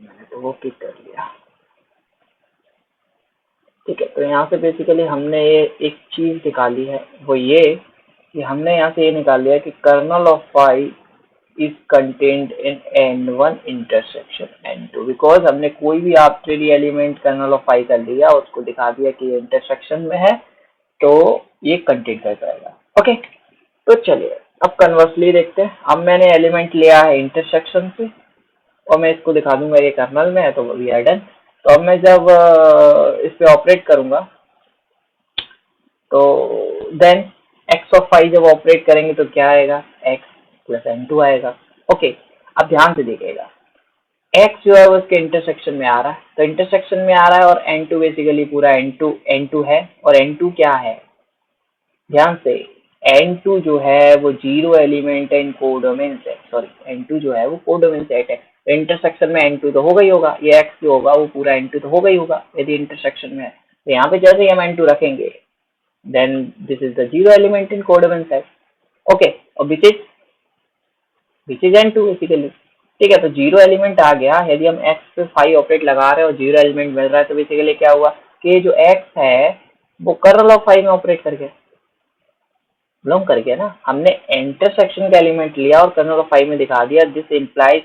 मैंने तो वो क्लिक कर लिया। ठीक है, तो यहाँ से बेसिकली हमने ये एक चीज निकाली है, वो ये कि हमने यहाँ से ये निकाल लिया कि kernel of phi is contained in n1 intersection n2, because हमने कोई भी arbitrary element kernel of phi कर लिया, उसको दिखा दिया कि ये इंटरसेक्शन में है, तो ये कंटेन कर जाएगा। ओके, तो चलिए अब कन्वर्सली देखते हैं। अब मैंने एलिमेंट लिया है इंटरसेक्शन से और मैं इसको दिखा दूंगा ये कर्नल में है, तो वी आर डन। तो अब मैं जब इस पे ऑपरेट करूंगा तो देन एक्स ऑफ फाई जब ऑपरेट करेंगे तो क्या आएगा, एक्स प्लस n2 आएगा। ओके, अब ध्यान से देखिएगा, एक्स जो है वो उसके इंटरसेक्शन में आ रहा है, तो इंटरसेक्शन में आ रहा है, और n2 बेसिकली पूरा n2 है, और n2 क्या है, ध्यान से, n2 जो है वो 0 एलिमेंट है इन कोडोमेन सेट, सॉरी n2 जो है वो कोडोमेन सेट है, तो इंटरसेक्शन में n2 तो होगा ही होगा, ये x जो होगा वो पूरा n2 तो होगा ही होगा यदि इंटरसेक्शन में है। तो यहाँ पे जैसे ही हम n2 रखेंगे then this is the 0 element in codomain set. Okay, और विच इज n2 बेसिकली, ठीक है। तो 0 एलिमेंट आ गया, यदि हम x पे फाई ऑपरेट लगा रहे हैं और 0 एलिमेंट मिल रहा है, तो बेसिकली क्या हुआ कि जो x है वो कर्नल ऑफ फाई में ऑपरेट कर गया, बिलोंग कर गया ना। हमने इंटरसेक्शन का एलिमेंट लिया और कर्नल ऑफ फाई में दिखा दिया, this implies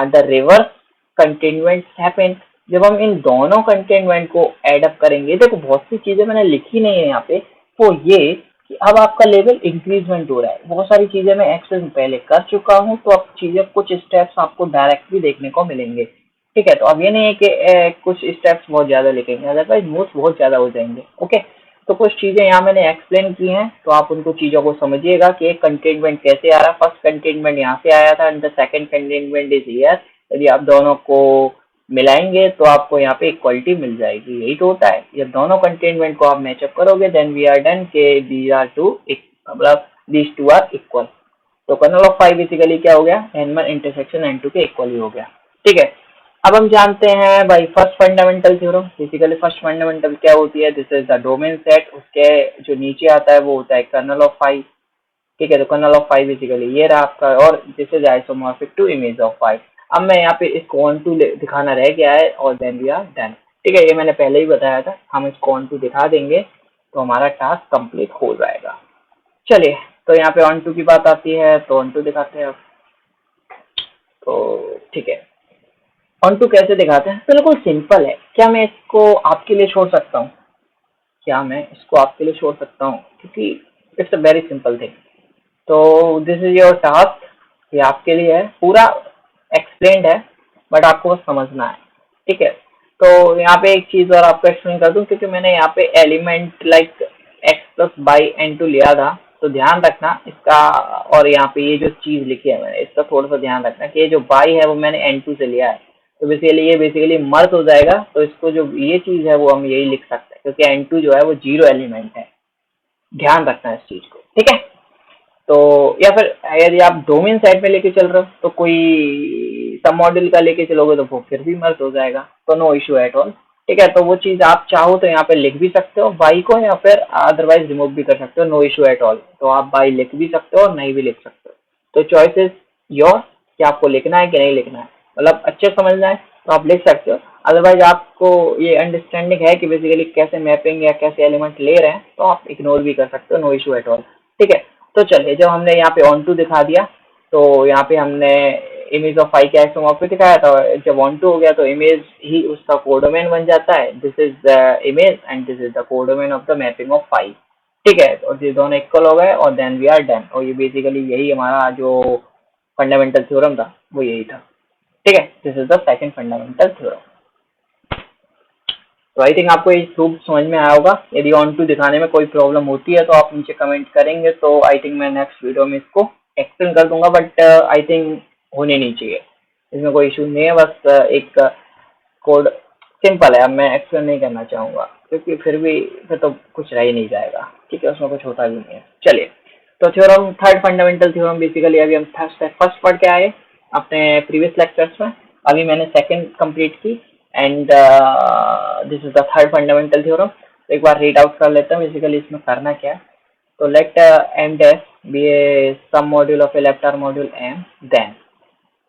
the reverse containment happen. जब हम इन दोनों कंटेनमेंट को एड अप करेंगे, देखो बहुत सी चीजें मैंने लिखी नहीं है यहाँ पे, वो ये कि अब आपका लेवल इंक्रीजमेंट हो रहा है, बहुत सारी चीजें मैं एक्सेस पहले कर चुका हूँ, तो अब चीजें कुछ स्टेप्स आपको डायरेक्टली देखने को मिलेंगे, ठीक है। तो अब ये नहीं है कि कुछ स्टेप्स बहुत ज्यादा लिखेंगे, अदरवाइज नोट्स बहुत ज्यादा हो जाएंगे। ओके, तो कुछ चीजें यहाँ मैंने एक्सप्लेन की हैं, तो आप उनको चीजों को समझिएगा कि एक कंटेनमेंट कैसे आ रहा है। फर्स्ट कंटेनमेंट यहाँ से आया था and the second containment is here. यदि आप दोनों को मिलाएंगे तो आपको यहाँ पे इक्वलिटी मिल जाएगी, यही तो होता है। जब दोनों कंटेनमेंट को आप मैचअप करोगे देन वी आर डन के दीज आर टू, मतलब दीज टू आर इक्वल। तो कर्नल ऑफ फाई बेसिकली क्या हो गया, n1 इंटरसेक्शन n2 के इक्वल ही हो गया, ठीक है। अब हम जानते हैं भाई first fundamental theorem. Basically first fundamental क्या होती है, this is the domain set, उसके जो नीचे आता है वो होता है कर्नल ऑफ फाई, ठीक है। तो कर्नल ऑफ फाई बेसिकली ये रहा आपका, और this is isomorphic to image of phi. अब मैं यहाँ पे इसको ऑन टू दिखाना रह गया है और देन वी आर डन, ठीक है। ये मैंने पहले ही बताया था, हम इसको ऑन टू दिखा देंगे तो हमारा टास्क कंप्लीट हो जाएगा। चलिए, तो यहाँ पे ऑन टू की बात आती है तो ऑन टू दिखाते हैं अब। तो ठीक है, ऑन टू कैसे दिखाते हैं, बिल्कुल सिंपल है। क्या मैं इसको आपके लिए छोड़ सकता हूँ, क्या मैं इसको आपके लिए छोड़ सकता हूँ, क्योंकि it's a very simple thing. तो दिस इज योर टास्क, ये आपके लिए है, पूरा एक्सप्लेन्ड है बट आपको बस समझना है, ठीक है। तो यहाँ पे एक चीज और आपको एक्सप्लेन कर दूं, क्योंकि मैंने यहाँ पे element like x plus by n2 लिया था, तो ध्यान रखना इसका, और यहाँ पे ये जो चीज लिखी है मैंने इसका थोड़ा सा ध्यान रखना कि ये जो बाई है वो मैंने n2 से लिया है, तो बेसिकली ये बेसिकली मर्ज हो जाएगा, तो इसको जो ये चीज है वो हम यही लिख सकते हैं, क्योंकि n2 जो है वो 0 एलिमेंट है, ध्यान रखना है इस चीज को, ठीक है। तो या फिर यदि आप डोमेन साइड में लेके चल रहे हो तो कोई सब मॉड्यूल का लेके चलोगे तो वो फिर भी मर्ज हो जाएगा, तो नो इशू एट ऑल, ठीक है। तो वो चीज आप चाहो तो यहाँ पे लिख भी सकते हो बाई को, या फिर अदरवाइज रिमूव भी कर सकते हो, नो इशू एट ऑल। तो आप बाई लिख भी सकते हो और नहीं भी लिख सकते हो, तो चॉइस इज योर कि आपको लिखना है कि नहीं लिखना है। मतलब अच्छे समझना है तो आप लिख सकते हो, अदरवाइज आपको ये अंडरस्टैंडिंग है कि बेसिकली कैसे मैपिंग या कैसे एलिमेंट ले रहे हैं तो आप इग्नोर भी कर सकते हो, नो इशू एट ऑल, ठीक है। तो चलिए, जब हमने यहाँ पे ऑन टू दिखा दिया तो यहाँ पे हमने इमेज ऑफ फाई के आइसोमॉर्फिक दिखाया था, जब ऑन टू हो गया तो इमेज ही उसका कोडोमेन बन जाता है, this is the image and this is the codomain of the mapping of phi, ठीक है। और ये दोनों इक्वल हो गए और देन वी आर डन, और ये बेसिकली यही हमारा जो फंडामेंटल थ्योरम था वो यही था, ठीक है। This is the second fundamental theorem. तो आई थिंक आपको ये प्रूफ समझ में आया होगा। यदि ऑन टू दिखाने में कोई प्रॉब्लम होती है तो आप नीचे कमेंट करेंगे, तो आई थिंक मैं नेक्स्ट वीडियो में इसको एक्सप्लेन कर दूंगा, बट आई थिंक होने नहीं चाहिए, इसमें कोई इशू नहीं है। बस एक कोड सिंपल है, अब मैं एक्सप्लेन नहीं करना चाहूंगा क्योंकि फिर तो कुछ रह ही नहीं जाएगा, ठीक है, उसमें कुछ होता भी नहीं है। चलिए, तो theorem, third fundamental theorem, basically अभी हम फर्स्ट पढ़ के आए अपने प्रीवियस लेक्चर्स में, अभी मैंने सेकंड कंप्लीट की, and this is the third fundamental theorem. तो एक बार रीड आउट कर लेता हूँ बेसिकली इसमें करना क्या है। तो let M dash be a some module of a left R module M, then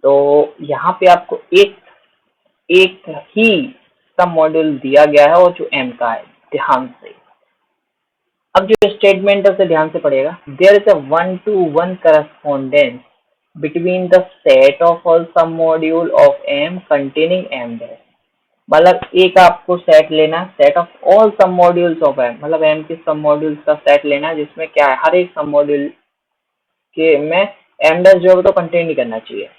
तो यहाँ पे आपको एक एक ही सब मॉड्यूल दिया गया है और जो एम का है, ध्यान से। अब जो स्टेटमेंट है उसे ध्यान से पढ़िएगा। There is a 1-to-1 correspondence between the set of all sub module of M containing M dash. मतलब एक आपको सेट लेना, set of all sub modules of M, मतलब एम के सब मॉड्यूल्स का सेट लेना जिसमें क्या है, हर एक सब मॉड्यूल के में एम डैश जो है तो कंटेन ही करना चाहिए,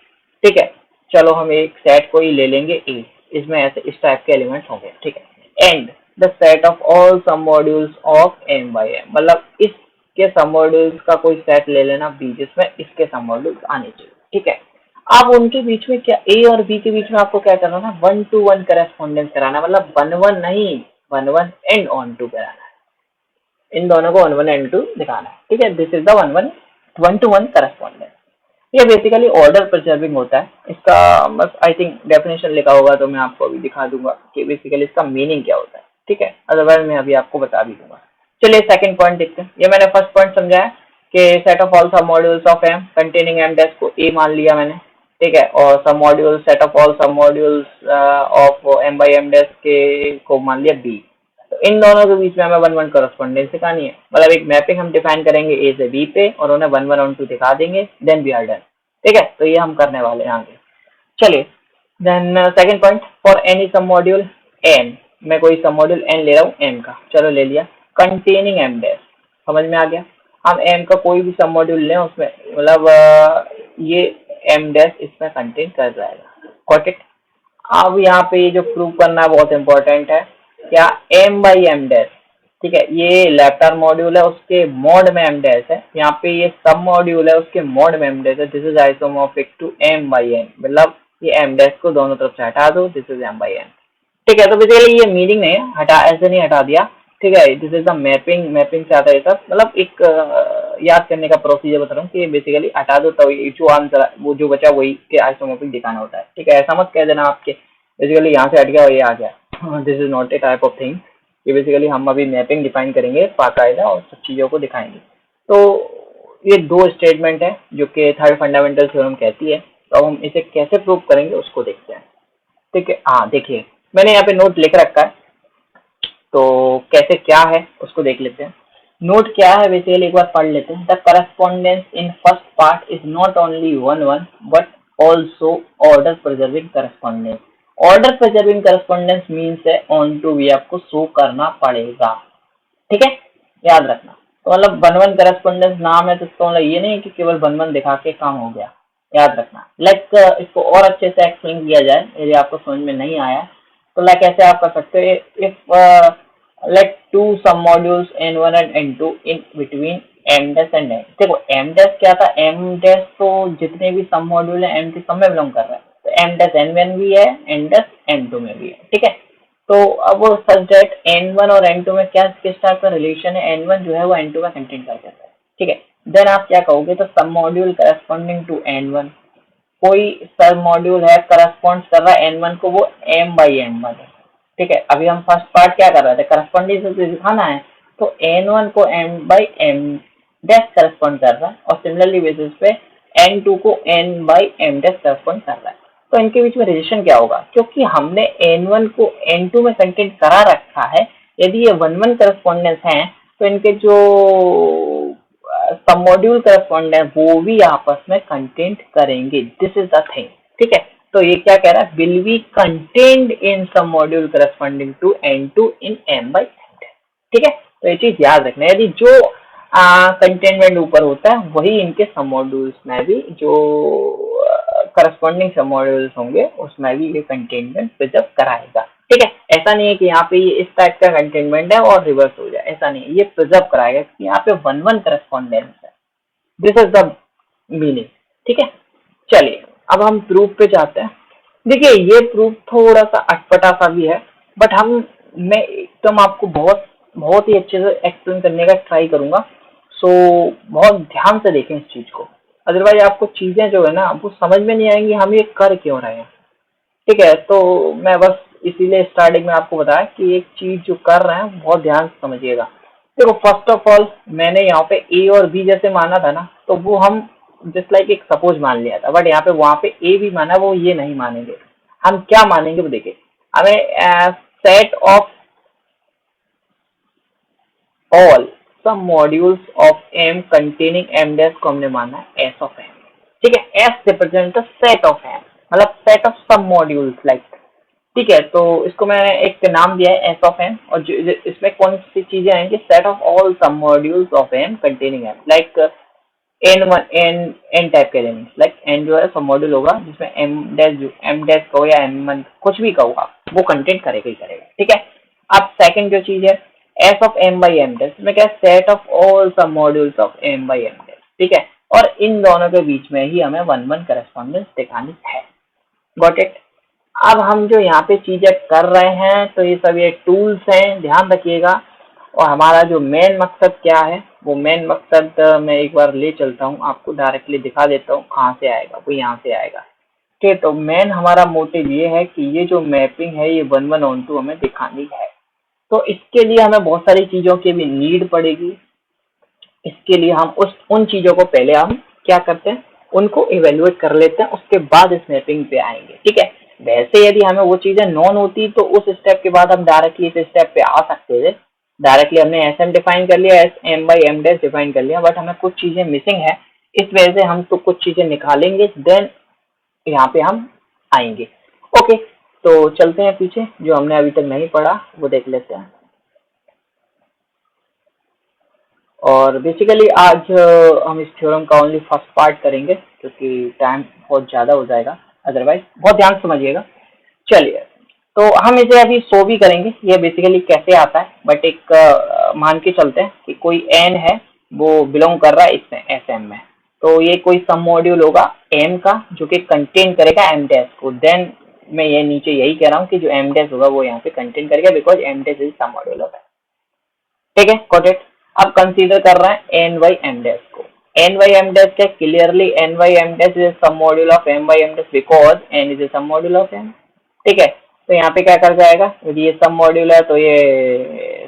ठीक है। चलो हम एक सेट को ही ले लेंगे ए, इसमें ऐसे इस टाइप के एलिमेंट्स होंगे, ठीक है। And the set of all sub modules of M by M, मतलब इसके सब मॉड्यूल्स का कोई सेट ले लेना बी जिसमें इसके सब मॉड्यूल्स आने चाहिए, ठीक है। अब उनके बीच में क्या, ए और बी के बीच में आपको क्या करना है, 1-to-1 करेस्पॉन्डेंस कराना, मतलब 1-1 नहीं, 1-1 एंड ऑन टू कराना है। इन दोनों को 1-1 एंड टू दिखाना है, ठीक है। This is the 1-1 correspondence. ये बेसिकली ऑर्डर प्रिजर्विंग होता है। इसका बस आई थिंक डेफिनेशन लिखा होगा तो मैं आपको अभी दिखा दूंगा कि बेसिकली इसका मीनिंग क्या होता है, ठीक है, अदरवाइज मैं अभी आपको बता भी दूंगा। चलिए सेकंड पॉइंट देखते हैं। ये मैंने फर्स्ट पॉइंट समझाया कि set of all sub modules of M containing M dash को ए मान लिया मैंने, ठीक है, और sub module, set of all sub modules of M by M dash के को मान लिया बी। तो इन दोनों के बीच में हमें 1-1 कॉरेस्पॉन्डेंस दिखानी है, मतलब एक मैपिंग हम डिफाइन करेंगे ए से बी पे और उन्हें 1-1 ऑन टू दिखा देंगे, देन वी आर डन, ठीक है। तो ये हम करने वाले हैं आगे। चलिए, then second point, for any sub module N, मैं कोई सब मॉड्यूल एन ले रहा हूँ एम का, चलो ले लिया, कंटेनिंग एम डैश, समझ में आ गया। हम एम का कोई भी सब मॉड्यूल लें उसमें, मतलब ये एम डैश इसमें कंटेन कर जाएगा, गॉट इट। अब यहाँ पे ये जो प्रूव करना बहुत इंपॉर्टेंट है, क्या, एम बाई एम डैश, ठीक है, ये लेफ्ट आर्म मॉड्यूल है उसके मॉड में एम डैश है, यहाँ पे ये सब मॉड्यूल है उसके मॉड में एम डैश है, this is isomorphic to M by M, मतलब ये एम डैश को दोनों तरफ से हटा दो, this is M by M, ठीक है। तो बेसिकली ये मीनिंग नहीं है, हटा ऐसे नहीं हटा दिया, ठीक है, this is the mapping, mapping से आता है सब, मतलब एक याद करने का प्रोसीजर बता रहा हूँ कि बेसिकली हटा दो तो जो आंसर वो जो बचा वही के आइसोमॉर्फिक दिखाना होता है, ठीक है। ऐसा मत कह देना आपके बेसिकली यहाँ से हट गया और ये आ गया, this is not a type of thing. ये बेसिकली हम अभी मैपिंग डिफाइन करेंगे बाकायदा और सब चीज़ों को दिखाएंगे। तो ये दो स्टेटमेंट है जो कि थर्ड फंडामेंटल थ्योरम कहती है, तो अब हम इसे कैसे प्रूव करेंगे उसको देखते हैं, ठीक है। हाँ देखिए, मैंने यहाँ पे नोट लिख रखा है, तो कैसे क्या है उसको देख लेते हैं। नोट क्या है बेसिकली एक बार पढ़ लेते हैं। The correspondence in first part is not only 1-1 but also order preserving correspondence. Order preserving correspondence means है ऑन टू भी आपको शो करना पड़ेगा, ठीक है, याद रखना। तो मतलब 1-1 करस्पॉन्डेंस नाम है तो इसका मतलब ये नहीं कि केवल 1-1 दिखा के काम हो गया, याद रखना। लाइक इसको और अच्छे से एक्सप्लेन किया जाए, यदि आपको समझ में नहीं आया तो लाइक ऐसे आप कर सकते हो, इफ लाइक टू सब modules n1 and n2 in between m dash and n। देखो m डैश क्या था, m डैश तो जितने भी सब मॉड्यूल है m के सब में बिलोंग कर रहा है, तो m डैश n1 भी है, n डैश n2 में भी है, ठीक है। तो अब वो सच डेट n1 और n2 में क्या किस टाइप का रिलेशन है, n1 जो है वो n2 का कंटेन कर देता है, ठीक है। देन आप क्या कहोगे, तो सब मॉड्यूल करस्पॉन्डिंग टू n1, कोई सब मॉड्यूल है करस्पॉन्ड कर रहा है n1 को, वो m बाई m1 है, ठीक है। अभी हम फर्स्ट पार्ट क्या कर रहे थे, करस्पॉन्डिंग से दिखाना है, तो n1 को m by m dash correspond कर रहा है और सिमिलरली बेसिस पे n2 को n by m dash correspond कर रहा है। तो इनके बीच में रिलेशन क्या होगा, क्योंकि हमने n1 को n2 में कंटेंट करा रखा है, यदि ये 1-1 करस्पॉन्डेंस है तो इनके जो सब मॉड्यूल करस्पॉन्डेंस वो भी आपस में कंटेंट करेंगे, दिस इज द थिंग, ठीक है। तो ये क्या कह रहा है, will be contained in sub module corresponding to n2 in m by m, ठीक है। तो ये चीज याद रखना है, यदि जो कंटेनमेंट ऊपर होता है वही इनके सब मॉड्यूल्स में भी जो करस्पॉन्डिंग सब मॉड्यूल्स होंगे उसमें भी ये कंटेनमेंट प्रिजर्व कराएगा, ठीक है। ऐसा नहीं है कि यहाँ पे ये इस टाइप का कंटेनमेंट है और रिवर्स हो जाए, ऐसा नहीं है, ये प्रिजर्व कराएगा कि यहाँ पे 1-1 करस्पॉन्डेंस है। This is the meaning. ठीक है, चलिए अब हम प्रूफ पे जाते हैं। देखिए ये प्रूफ थोड़ा सा अटपटा सा भी है, बट मैं एकदम आपको बहुत बहुत ही अच्छे से एक्सप्लेन करने का ट्राई करूंगा। सो बहुत ध्यान से देखें इस चीज को, अदरवाइज आपको चीजें जो है ना वो समझ में नहीं आएंगी हम ये कर क्यों रहे हैं। ठीक है, तो मैं बस इसीलिए स्टार्टिंग में आपको बताया कि एक चीज जो कर रहे हैं बहुत ध्यान से समझिएगा। देखो फर्स्ट ऑफ ऑल मैंने यहाँ पे ए और बी जैसे माना था ना, तो वो हम जस्ट लाइक एक सपोज मान लिया था, बट यहाँ पे वहां पे ए भी माना, वो ये नहीं मानेंगे। हम क्या मानेंगे वो देखिए, हमें set of all some modules of M containing M dash को हमने माना है एस ऑफ एम। ठीक है, S represent the set of M, मतलब set of some modules like. ठीक है, तो इसको मैंने एक नाम दिया है एस ऑफ एम, और इसमें कौन सी चीजें आएंगी, set of all some modules of M containing M, like N type के एलिमेंट्स, लाइक एन जो है सब मॉड्यूल होगा जिसमें एम डैश कहो या एम वन कुछ भी कहो आप, वो कंटेंट करेगा ही करेगा। ठीक है, अब सेकंड जो चीज है S of M by M dash, इसमें क्या है, set of all sub modules of M by M dash. ठीक है, और इन दोनों के बीच में ही हमें 1-1 करस्पॉन्डेंस दिखानी है। Got it. अब हम जो यहाँ पे चीजें कर रहे हैं तो ये सब ये टूल्स हैं, ध्यान रखिएगा। और हमारा जो मेन मकसद क्या है, वो मेन मकसद मैं एक बार ले चलता हूँ आपको, डायरेक्टली दिखा देता हूँ कहाँ से आएगा, वो यहाँ से आएगा। ठीक है, तो मेन हमारा मोटिव ये है कि ये जो मैपिंग है ये 1-1-on-2 हमें दिखानी है। तो इसके लिए हमें बहुत सारी चीजों की भी नीड पड़ेगी। इसके लिए हम उन चीजों को पहले हम क्या करते हैं, उनको इवेल्युएट कर लेते हैं, उसके बाद इस मैपिंग पे आएंगे। ठीक है, वैसे यदि हमें वो चीजें नॉन होती तो उस स्टेप के बाद हम डायरेक्टली इस स्टेप पे आ सकते थे। डायरेक्टली हमने एस एम डिफाइन कर लिया, S M by M dash define कर लिया, बट हमें कुछ चीजें मिसिंग है, इस वजह से हम तो कुछ चीजें निकालेंगे, देन यहाँ पे हम आएंगे। ओके, तो चलते हैं पीछे, जो हमने अभी तक नहीं पढ़ा वो देख लेते हैं। और बेसिकली आज हम इस थ्योरम का ओनली फर्स्ट पार्ट करेंगे क्योंकि टाइम बहुत ज़्यादा हो जाएगा, अदरवाइज बहुत ध्यान से समझिएगा। चलिए, तो हम इसे अभी शो भी करेंगे ये बेसिकली कैसे आता है, बट एक मान के चलते हैं कि कोई एन है, वो बिलोंग कर रहा है इसमें एस एम में, तो ये कोई सम मॉड्यूल होगा एम का जो कि कंटेन करेगा एम डैश को। देन मैं ये नीचे यही कह रहा हूँ कि जो एम डैश होगा वो यहाँ पे कंटेन करेगा, because M dash is some module of M. ठीक है, गॉट इट। अब कंसीडर कर रहे हैं एन वाई एम डैश को। एन वाई एम डैश क्या, clearly N by M dash is some module of M by M dash because N is a some module of M. ठीक है, तो यहाँ पे क्या कर जाएगा, यदि ये सम मॉड्यूल है तो ये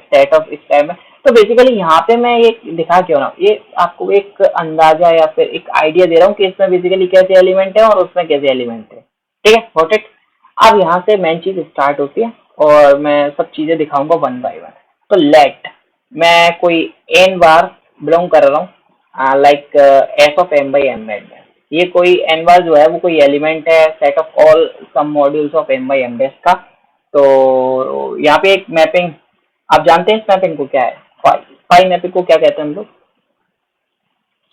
सेट ऑफ इस टाइप में। तो बेसिकली यहाँ पे मैं ये दिखा क्यों रहा हूँ, ये आपको एक अंदाजा या फिर एक आइडिया दे रहा हूँ कि इसमें बेसिकली कैसे एलिमेंट है और उसमें कैसे एलिमेंट है। ठीक है, गॉट इट। अब यहाँ से मेन चीज स्टार्ट होती है और मैं सब चीजें दिखाऊंगा 1 by 1। तो लेट मैं कोई एन बार बिलोंग कर रहा हूँ, like S of M by M में, ये कोई एन बार जो है वो कोई एलिमेंट है set of all some modules of M by M dash का। तो यहाँ पे एक मैपिंग, आप जानते हैं इस मैपिंग को क्या है, फाई मैपिंग को क्या कहते हैं हम लोग,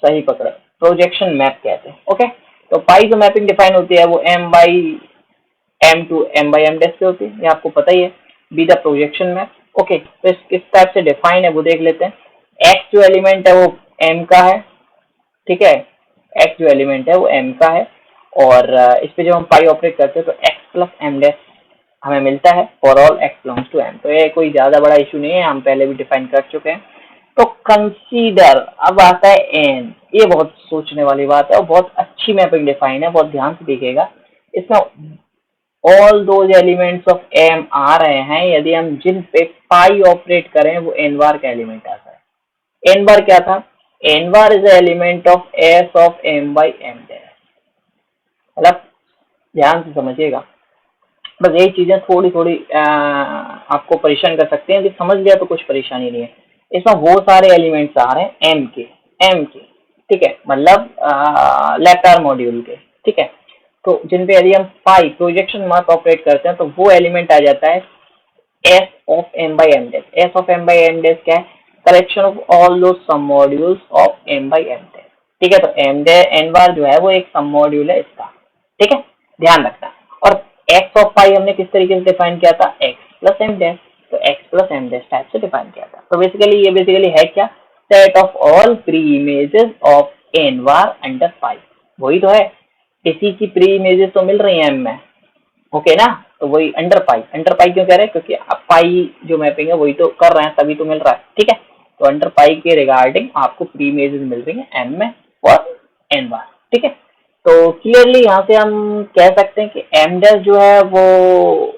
सही पकड़ा, प्रोजेक्शन मैप कहते हैं। ओके, तो पाई जो मैपिंग डिफाइन होती है वो M by M to M by M dash से होती है, ये आपको पता ही है, be the projection map. Okay, तो इस किस टाइप से डिफाइन है वो देख लेते हैं। एक्स जो एलिमेंट है वो एम का है। ठीक है, एक्स जो एलिमेंट है वो एम का है, और इस पे जब हम पाई ऑपरेट करते हैं तो एक्स प्लस एम डैश हमें मिलता है for all x belongs to M. तो ये कोई ज्यादा बड़ा इशू नहीं है, हम पहले भी डिफाइन कर चुके हैं। तो कंसीडर, अब आता है एन, ये बहुत सोचने वाली बात है और बहुत अच्छी मैपिंग डिफाइन है, बहुत ध्यान से देखिएगा। इसमें all those elements of M आ रहे हैं, यदि हम जिन पे पाई ऑपरेट करें वो एन बार का एलिमेंट आता है। एन बार क्या था, N bar is element of S of M by M dash. मतलब ध्यान से समझिएगा, बस यही चीजें थोड़ी थोड़ी आपको परेशान कर सकते हैं, यदि समझ लिया तो कुछ परेशानी नहीं है। इसमें वो सारे एलिमेंट्स आ रहे हैं एम के। ठीक है, मतलब लेफ्ट आर मॉड्यूल के। ठीक है, तो जिन पे यदि हम पाई प्रोजेक्शन मैप ऑपरेट करते हैं तो वो एलिमेंट आ जाता है S of M by M dash. S of M by M dash क्या है, collection of all those sub modules of M by M dash. ठीक है, तो एम डे एन बार जो है वो एक सम मॉड्यूल है इसका। ठीक है, ध्यान रखना। और एक्स ऑफ पाई हमने किस तरीके से डिफाइन किया था, एक्स प्लस एम डैश, तो X plus M dash type से डिफाइन किया था। तो बेसिकली ये बेसिकली है क्या, set of all preimages of N bar under pi, वही तो है, इसी की प्री इमेजेस तो मिल रही है एम में, ओके ना, तो वही अंडर पाई क्यों कह रहे हैं, क्योंकि पाई जो मैपिंग है वही तो कर रहे हैं तभी तो मिल रहा है, ठीक है। तो अंडर पाई के रिगार्डिंग आपको प्री इमेजेस मिल रही है एम में और एन बार, ठीक है। तो क्लियरली यहाँ से हम कह सकते हैं कि एम डैश जो है वो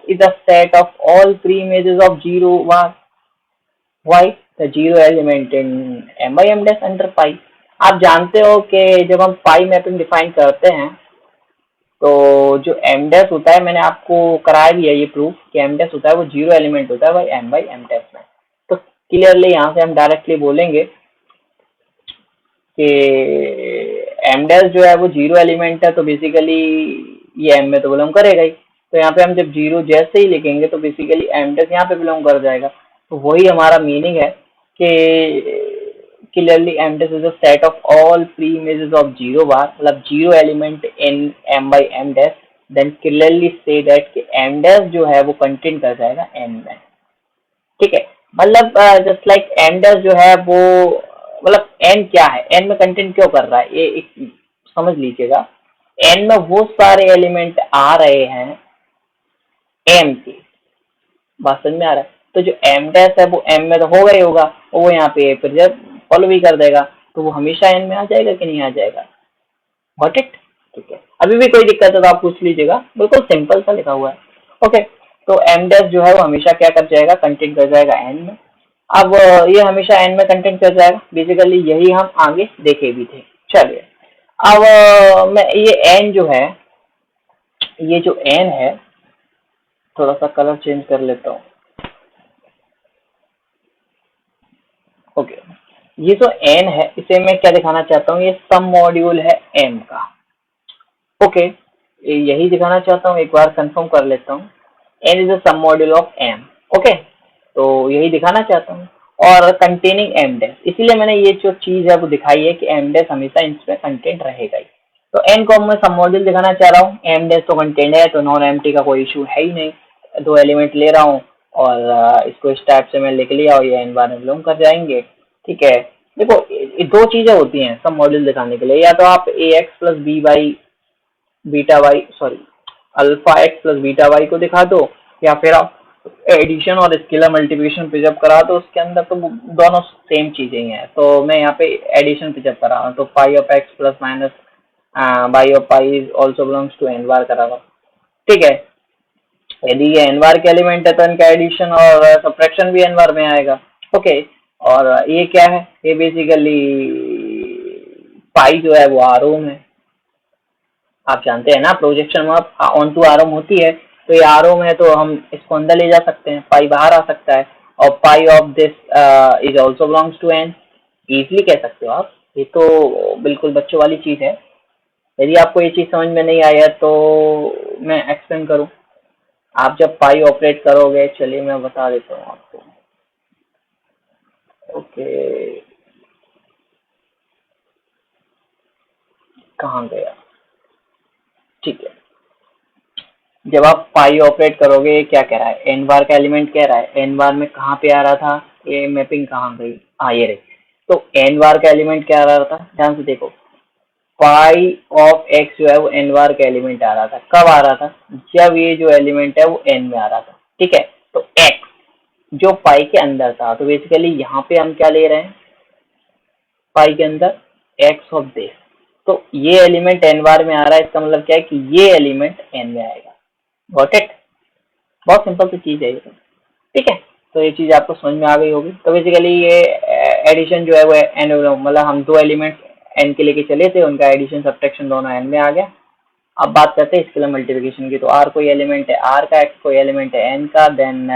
is a set of all preimages of zero bar why the zero element in M by M dash under pi. आप जानते हो कि जब हम पाई मैपिंग डिफाइन करते हैं तो जो एम डैश होता है, मैंने आपको कराया भी है ये प्रूफ कि एम डैश होता है वो जीरो एलिमेंट होता है बाई एम डैश में। तो क्लियरली यहाँ से हम डायरेक्टली बोलेंगे कि एम डैश जो है वो जीरो एलिमेंट है, तो बेसिकली ये एम में तो बिलोंग करेगा ही। तो यहाँ पे हम जब जीरो जैसे ही लिखेंगे तो बेसिकली एम डैश यहाँ पे बिलोंग कर जाएगा। तो वही हमारा मीनिंग है कि clearly m dash is a set of all pre-images of zero bar, मतलब zero element in m by m dash, then clearly say that कि m dash जो है वो कंटेन कर जाएगा n में, ठीक है। मतलब जस्ट लाइक m dash जो है वो, मतलब n क्या है, n में कंटेन क्यों कर रहा है, ये एक समझ लीजिएगा। n में वो सारे एलिमेंट आ रहे हैं m के, बात समझ में आ रहा है। तो जो m डैश है वो m में तो होगा ही होगा, वो यहाँ पे फिर जब फॉलो भी कर देगा तो वो हमेशा n में आ जाएगा कि नहीं आ जाएगा, गॉट इट, ठीक है। अभी भी कोई दिक्कत है तो आप पूछ लीजिएगा, बिल्कुल सिंपल सा लिखा हुआ है, ओके। तो m डैश जो है वो हमेशा क्या कर जाएगा, कंटेंट कर जाएगा n में। अब ये हमेशा n में कंटेंट कर जाएगा, बेसिकली यही हम आगे देखे भी थे। चलिए अब मैं ये n जो है, ये जो n है, थोड़ा सा कलर चेंज कर लेता हूँ, ओके। ये जो n है इसे मैं क्या दिखाना चाहता हूँ, ये सम मॉड्यूल है m का, ओके। यही दिखाना चाहता हूँ, एक बार कंफर्म कर लेता हूँ, n is the some module of m, okay. तो यही दिखाना चाहता हूँ और कंटेनिंग m डैश, इसीलिए मैंने ये जो चीज है वो दिखाई है कि m डैश हमेशा इसमें कंटेंट रहेगा ही। तो n को मैं सम मॉड्यूल दिखाना चाह रहा हूँ, m डैश तो कंटेंट है तो नॉन एम्प्टी का कोई इशू है ही नहीं, दो एलिमेंट ले रहा हूँ और इसको इस टाइप से मैं लिख लिया और ये n बार में बिलोंग कर जाएंगे, ठीक है। देखो ये दो चीजें होती हैं सम मॉड्यूल दिखाने के लिए, या तो आप A X plus B by beta Y, sorry alpha x plus beta Y को दिखा दो, या फिर आप एडिशन और स्केलर मल्टीप्लिकेशन पे जब करा दो उसके अंदर, तो दोनों सेम चीजें ही हैं। तो मैं यहाँ पे एडिशन पे जब करा रहा हूँ तो pi of X plus minus by of pi is also belongs to N bar करा रहा हूँ, ठीक है। यदि ये एन बार के एलिमेंट है तो इनका एडिशन और सब्ट्रैक्शन भी एन बार में आएगा, ओके। और ये क्या है, ये बेसिकली पाई जो है वो आरोम है, आप जानते हैं ना प्रोजेक्शन में ऑन टू आरोम होती है, तो ये आरोम है तो हम इसको अंदर ले जा सकते हैं, पाई बाहर आ सकता है, और pi of this is also belongs to N, easily कह सकते हो आप, ये तो बिल्कुल बच्चों वाली चीज है। यदि आपको ये चीज समझ में नहीं आया तो मैं एक्सप्लेन करूं, आप जब पाई ऑपरेट करोगे, चलिए मैं बता देता हूँ आपको, ओके। कहाँ गया, ठीक है। जब आप पाई ऑपरेट करोगे, क्या कह रहा है, एन बार का एलिमेंट कह रहा है, एन बार में कहाँ पे आ रहा था, ये मैपिंग कहाँ गई, हाँ ये रही। तो एन बार का एलिमेंट क्या आ रहा था, ध्यान से देखो, पाई ऑफ एक्स जो है वो एन बार का एलिमेंट आ रहा था, कब आ रहा था, जब ये जो एलिमेंट है वो एन में आ रहा था, ठीक है। तो एक्स जो पाई के अंदर था, तो बेसिकली यहाँ पे हम क्या ले रहे हैं, पाई के अंदर एक्स ऑफ दिस, तो ये एलिमेंट एन बार में आ रहा है, इसका मतलब क्या है कि ये एलिमेंट एन में आएगा, गॉट इट, बहुत सिंपल सी चीज है ये, ठीक है। तो ये चीज आपको समझ में आ गई होगी। तो बेसिकली ये एडिशन जो है वो एन, मतलब हम दो एलिमेंट एन के लेके चले थे, उनका एडिशन सब्ट्रैक्शन दोनों एन में आ गया। अब बात करते हैं स्केलर मल्टीप्लिकेशन की, तो आर कोई एलिमेंट है आर का, एक्स कोई एलिमेंट है एन का, देन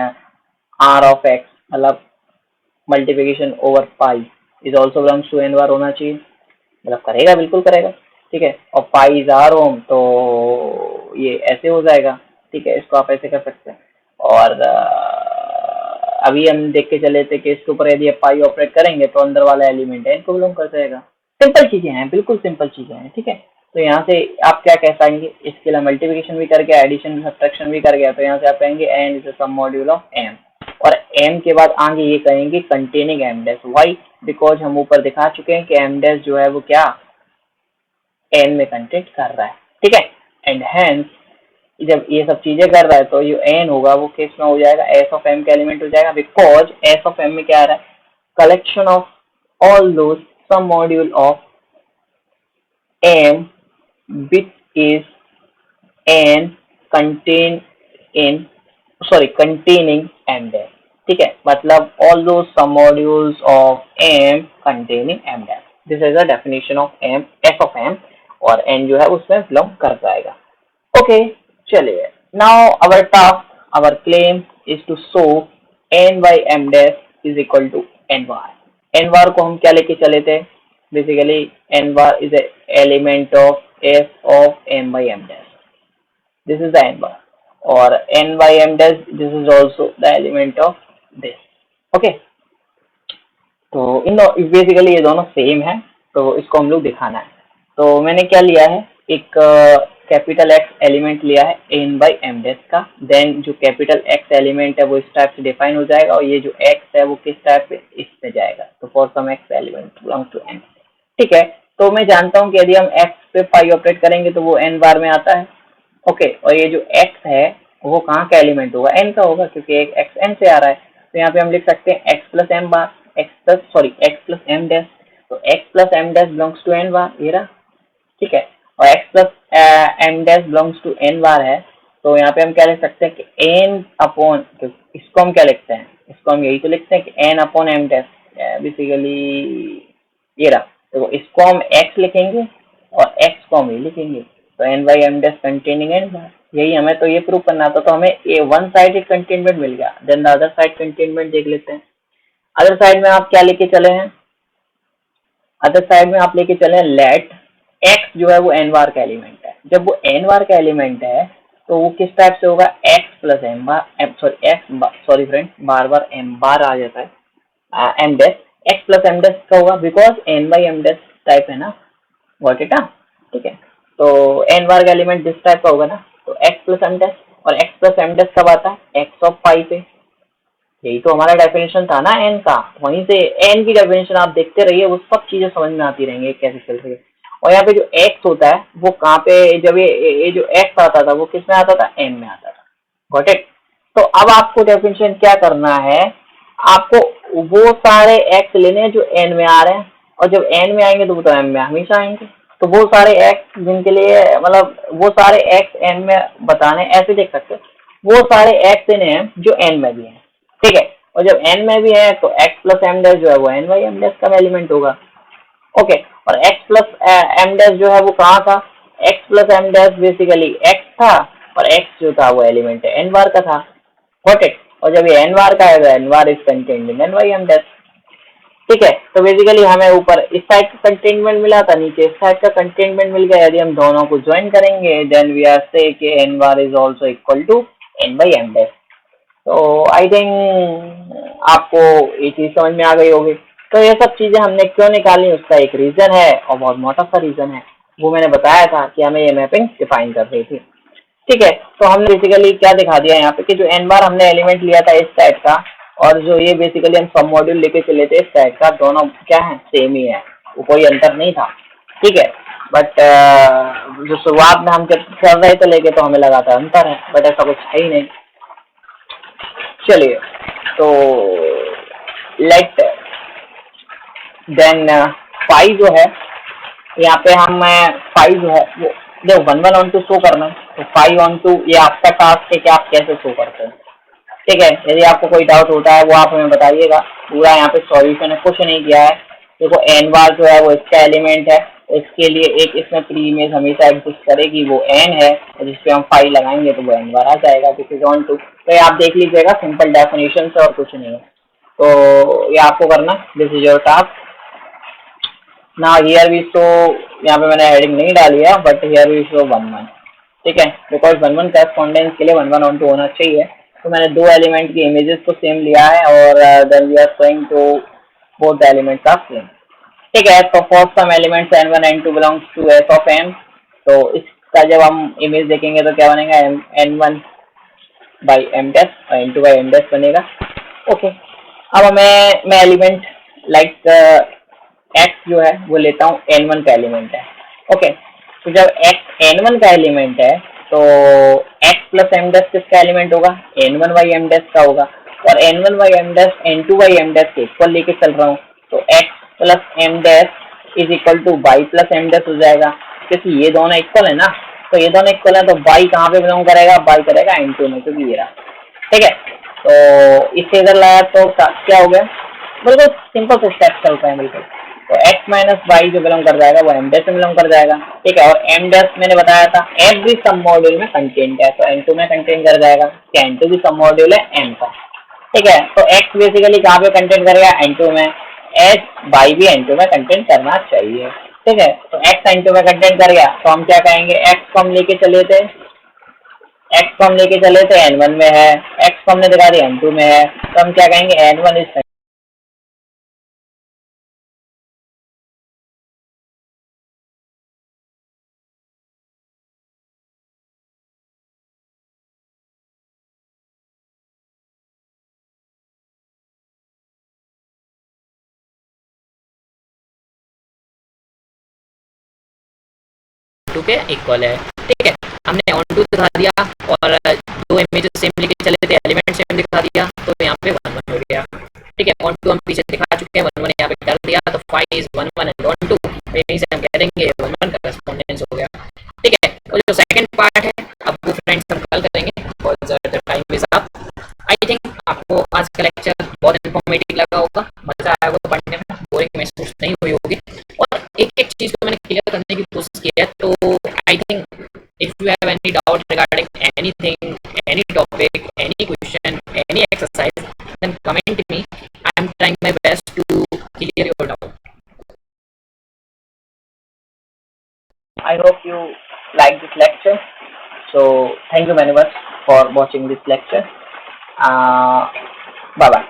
आर ऑफ एक्स मतलब multiplication over pi is also belongs to N bar होना चाहिए, मतलब करेगा, बिल्कुल करेगा, ठीक है। और पाई इज आर ओम, तो ये ऐसे हो जाएगा, ठीक है, इसको आप ऐसे कर सकते हैं। और अभी हम देख के चले थे कि इसके ऊपर यदि आप पाई ऑपरेट करेंगे तो अंदर वाला एलिमेंट है इनको बिलोंग कर जाएगा। सिंपल चीजें हैं, बिल्कुल सिंपल चीजें हैं, ठीक है। तो यहाँ से आप क्या कह पाएंगे, इसके लिए मल्टीप्लिकेशन भी कर गया, एडिशन सब्ट्रैक्शन भी कर गया, तो यहाँ से आप कहेंगे N is the some module of M, और एम के बाद आगे ये कहेंगे containing M dash. Why? Because हम ऊपर दिखा चुके हैं कि एम डैश जो है वो क्या एन में कंटेंट कर रहा है, ठीक है। एंड हेंस जब ये सब चीजें कर रहा है तो जो एन होगा वो किस में हो जाएगा, एस ऑफ एम का एलिमेंट हो जाएगा, बिकॉज एस ऑफ एम में क्या आ रहा है, collection of all those sum module of M which is n contain in containing m dash, ठीक है, मतलब all those sum modules of m containing m dash, this is the definition of m f of m, और n जो है उसमें belong कर जाएगा। Okay चलिए, now our task, our claim is to show n by m dash is equal to n bar। n bar को हम क्या लेके चले थे, basically n bar is a element of f of m by m dash, this is the n bar, और n by m dash this is also the element of this, okay। तो in basically ये दोनों same है, तो इसको हम लोग दिखाना है। तो मैंने क्या लिया है, एक कैपिटल एक्स एलिमेंट लिया है n by m dash का, देन जो कैपिटल एक्स एलिमेंट है वो इस टाइप से डिफाइन हो जाएगा, और ये जो x है वो किस टाइप पे, इसमें जाएगा, तो for sum x element belong to n, ठीक है। तो मैं जानता हूँ कि यदि हम x पे फाई ऑपरेट करेंगे तो वो n बार में आता है, ओके, और ये जो x है वो कहाँ का एलिमेंट होगा, n का होगा, क्योंकि एक x n से आ रहा है, तो यहाँ पे हम लिख सकते हैं x plus m bar, x plus m dash, तो x plus m dash belongs to n bar, ये रहा, ठीक है, और x plus m dash belongs to n bar है, तो यहाँ पे हम क्या लिख सकते हैं कि n अपॉन, इसको हम क्या लिखते हैं, इसको हम यही तो लिखते हैं कि n upon m dash, basically ये रहा, तो इसको हम x लिखेंगे और x को हम ये लिखेंगे, तो n by m dash containing n बार, यही हमें तो ये प्रूव करना था, तो हमें ये वन साइड कंटेनमेंट मिल गया। Then the other side containment देख लेते हैं। अदर साइड में आप क्या लेके चले हैं, अदर साइड में आप लेके चले हैं लेट x जो है वो n बार का एलिमेंट है, जब वो n बार का एलिमेंट है तो वो किस टाइप से होगा, x प्लस m बार, सॉरी फ्रेंड, बार बार m बार आ जाता है, m dash, x plus m dash का होगा, because n by m dash type है ना, गॉट इट, ठीक है। तो n बार का एलिमेंट दिस टाइप का होगा ना, तो x प्लस m डैश, और x प्लस m डैश कब आता है, x ऑफ फाई पे, यही तो हमारा डेफिनेशन था ना n का, वहीं से n की डेफिनेशन आप देखते रहिए, वो सब चीजें समझ में आती रहेंगी कैसे चल रही है। और यहाँ पे जो x होता है वो कहाँ पे, जब ये जो x आता था वो किस में आता था, n में आता था, गॉट इट। तो अब आपको डेफिनेशन क्या करना है, आपको वो सारे x लेने हैं जो n में आ रहे हैं, और जब n में आएंगे तो वो तो m में हमेशा आएंगे, तो वो सारे x जिनके लिए, मतलब वो सारे x n में बताने, ऐसे देख सकते हैं, वो सारे x लेने हैं जो n में भी हैं, ठीक है, और जब n में भी है तो x प्लस m डैश जो है वो n बाई m डैश का एलिमेंट होगा, ओके। और x प्लस m डैश जो है वो कहाँ था, x plus m dash basically x था, और x जो था वो एलिमेंट है n बार का था, गॉट इट। और जब ये n बार का है, n bar is contained in n by m dash, ठीक है। तो बेसिकली हमें ऊपर इस साइड का कंटेनमेंट मिला था, नीचे इस साइड का कंटेनमेंट मिल गया, यदि हम दोनों को ज्वाइन करेंगे देन वी आर से कि n bar is also equal to n by m dash. तो आई थिंक आपको ये चीज समझ में आ गई होगी। तो ये सब चीजें हमने क्यों निकाली, उसका एक रीजन है, और बहुत मोटा सा रीजन है, वो मैंने बताया था कि हमें ये मैपिंग डिफाइन कर रही थी, ठीक है। तो हमने बेसिकली क्या दिखा दिया यहाँ पे कि जो n बार हमने एलिमेंट लिया था इस साइड का, और जो ये बेसिकली हम सब मॉड्यूल लेके चले थे इस साइड का, दोनों क्या है, सेम ही है, वो कोई अंतर नहीं था, ठीक है। बट जो शुरुआत में हम कर रहे थे लेके, तो हमें लगा था अंतर है, बट ऐसा कुछ है ही नहीं। चलिए, तो लेट देन फाई जो है, यहाँ पे हम फाई जो है वो देखो 1 1 ऑन 2 शो करना है, तो 5 ऑन 2 ये आपका टास्क है कि आप कैसे शो करते हैं, ठीक है। यदि आपको कोई डाउट होता है वो आप हमें बताइएगा, पूरा यहाँ पे सॉल्यूशन है, कुछ नहीं किया है। देखो n बार जो है वो इसका एलिमेंट है, तो इसके लिए एक इसमें प्री इमेज हमेशा एग्जिस्ट करेगी, वो n है, और जिसपे हम 5 लगाएंगे तो वो n बार आ जाएगा, दिस इज ऑन 2। तो ये आप देख लीजिएगा, सिंपल डेफिनेशन से और कुछ नहीं है, तो ये आपको करना, दिस इज योर टास्क। ना हियर वी शो, यहाँ पे मैंने हेडिंग नहीं डाली है, बट हियर वी शो 1 1, ठीक है, बिकॉज 1 1 करेस्पॉन्डेंस के लिए 1 1 ऑन 2 होना चाहिए। तो मैंने दो एलिमेंट की इमेजेस को सेम लिया है, और then we are showing to both the elements are same, ठीक है। तो for some elements n1 n2 belongs to s of m, तो इसका जब हम इमेज देखेंगे तो क्या बनेगा, n1 बाई एम डैश और n2 बाई एम डैश बनेगा। ओके, अब मैं एलिमेंट लाइक x जो है वो लेता हूँ n1 का एलिमेंट है। ओके, तो जब x n1 का एलिमेंट है तो x प्लस एम डैश किसका एलिमेंट होगा, n1 बाई एम डैश का होगा, और n1 by M dash n2 by M dash के इक्वल लेके चल रहा हूँ, तो x plus M dash is equal to by plus M dash हो जाएगा, क्योंकि ये दोनों इक्वल है ना। तो ये दोनों इक्वल है तो बाई कहाँ पे बिलोंग करेगा, बाई करेगा n2 में, क्योंकि ये रहा। ठीक है, तो इससे इधर लाया तो क्या हो गया, बिल्कुल सिंपल से स्टेप चलता है बिल्कुल। तो x माइनस वाई जो बिलोंग कर जाएगा वो एम डैश में बिलोंग कर जाएगा। ठीक है, और एम डैश मैंने बताया था एवरी सब मॉड्यूल में कंटेंट है, तो n2 में कंटेंट कर जाएगा, क्या n2 भी सब मॉड्यूल है m का। ठीक है, तो x बेसिकली कहाँ पे कंटेंट करेगा, n2 में, h बाई भी n2 में कंटेंट करना चाहिए। ठीक है, तो x n2 में कंटेंट कर गया तो हम क्या कहेंगे, x को हम लेके चले थे, x को हम लेके चले थे n1 में है, x को हमने दिखा दिया n2 में है, तो हम क्या कहेंगे n1 इज टू के इक्वल है। ठीक है, हमने ऑन टू दिखा दिया और दो इमेजेस सेम लेके चले थे, एलिमेंट सेम दिखा दिया, तो यहाँ पे 1 1 हो गया। ठीक है, ऑन टू हम पीछे दिखा चुके हैं, 1 1 यहाँ पे कर दिया, तो 5 इज 1 1 एंड ऑन टू, यहीं से हम कह देंगे 1 1 का रेस्पॉन्डेंस हो गया। ठीक है, और जो सेकंड पार्ट है अब वो फ्रेंड्स हम कल करेंगे, because the time is up. I think आपको आज का लेक्चर बहुत इन्फॉर्मेटिव लगा होगा, मजा आया होगा पढ़ने में, बोरिंग महसूस नहीं हुई होगी, और एक एक चीज को मैंने क्लियर करने की कोशिश की है। तो I think if you have any doubt regarding anything, any topic, any question, any exercise, then comment me. I am trying my best to clear your doubt. I hope you like this lecture. So thank you very much for watching this lecture. Bye bye.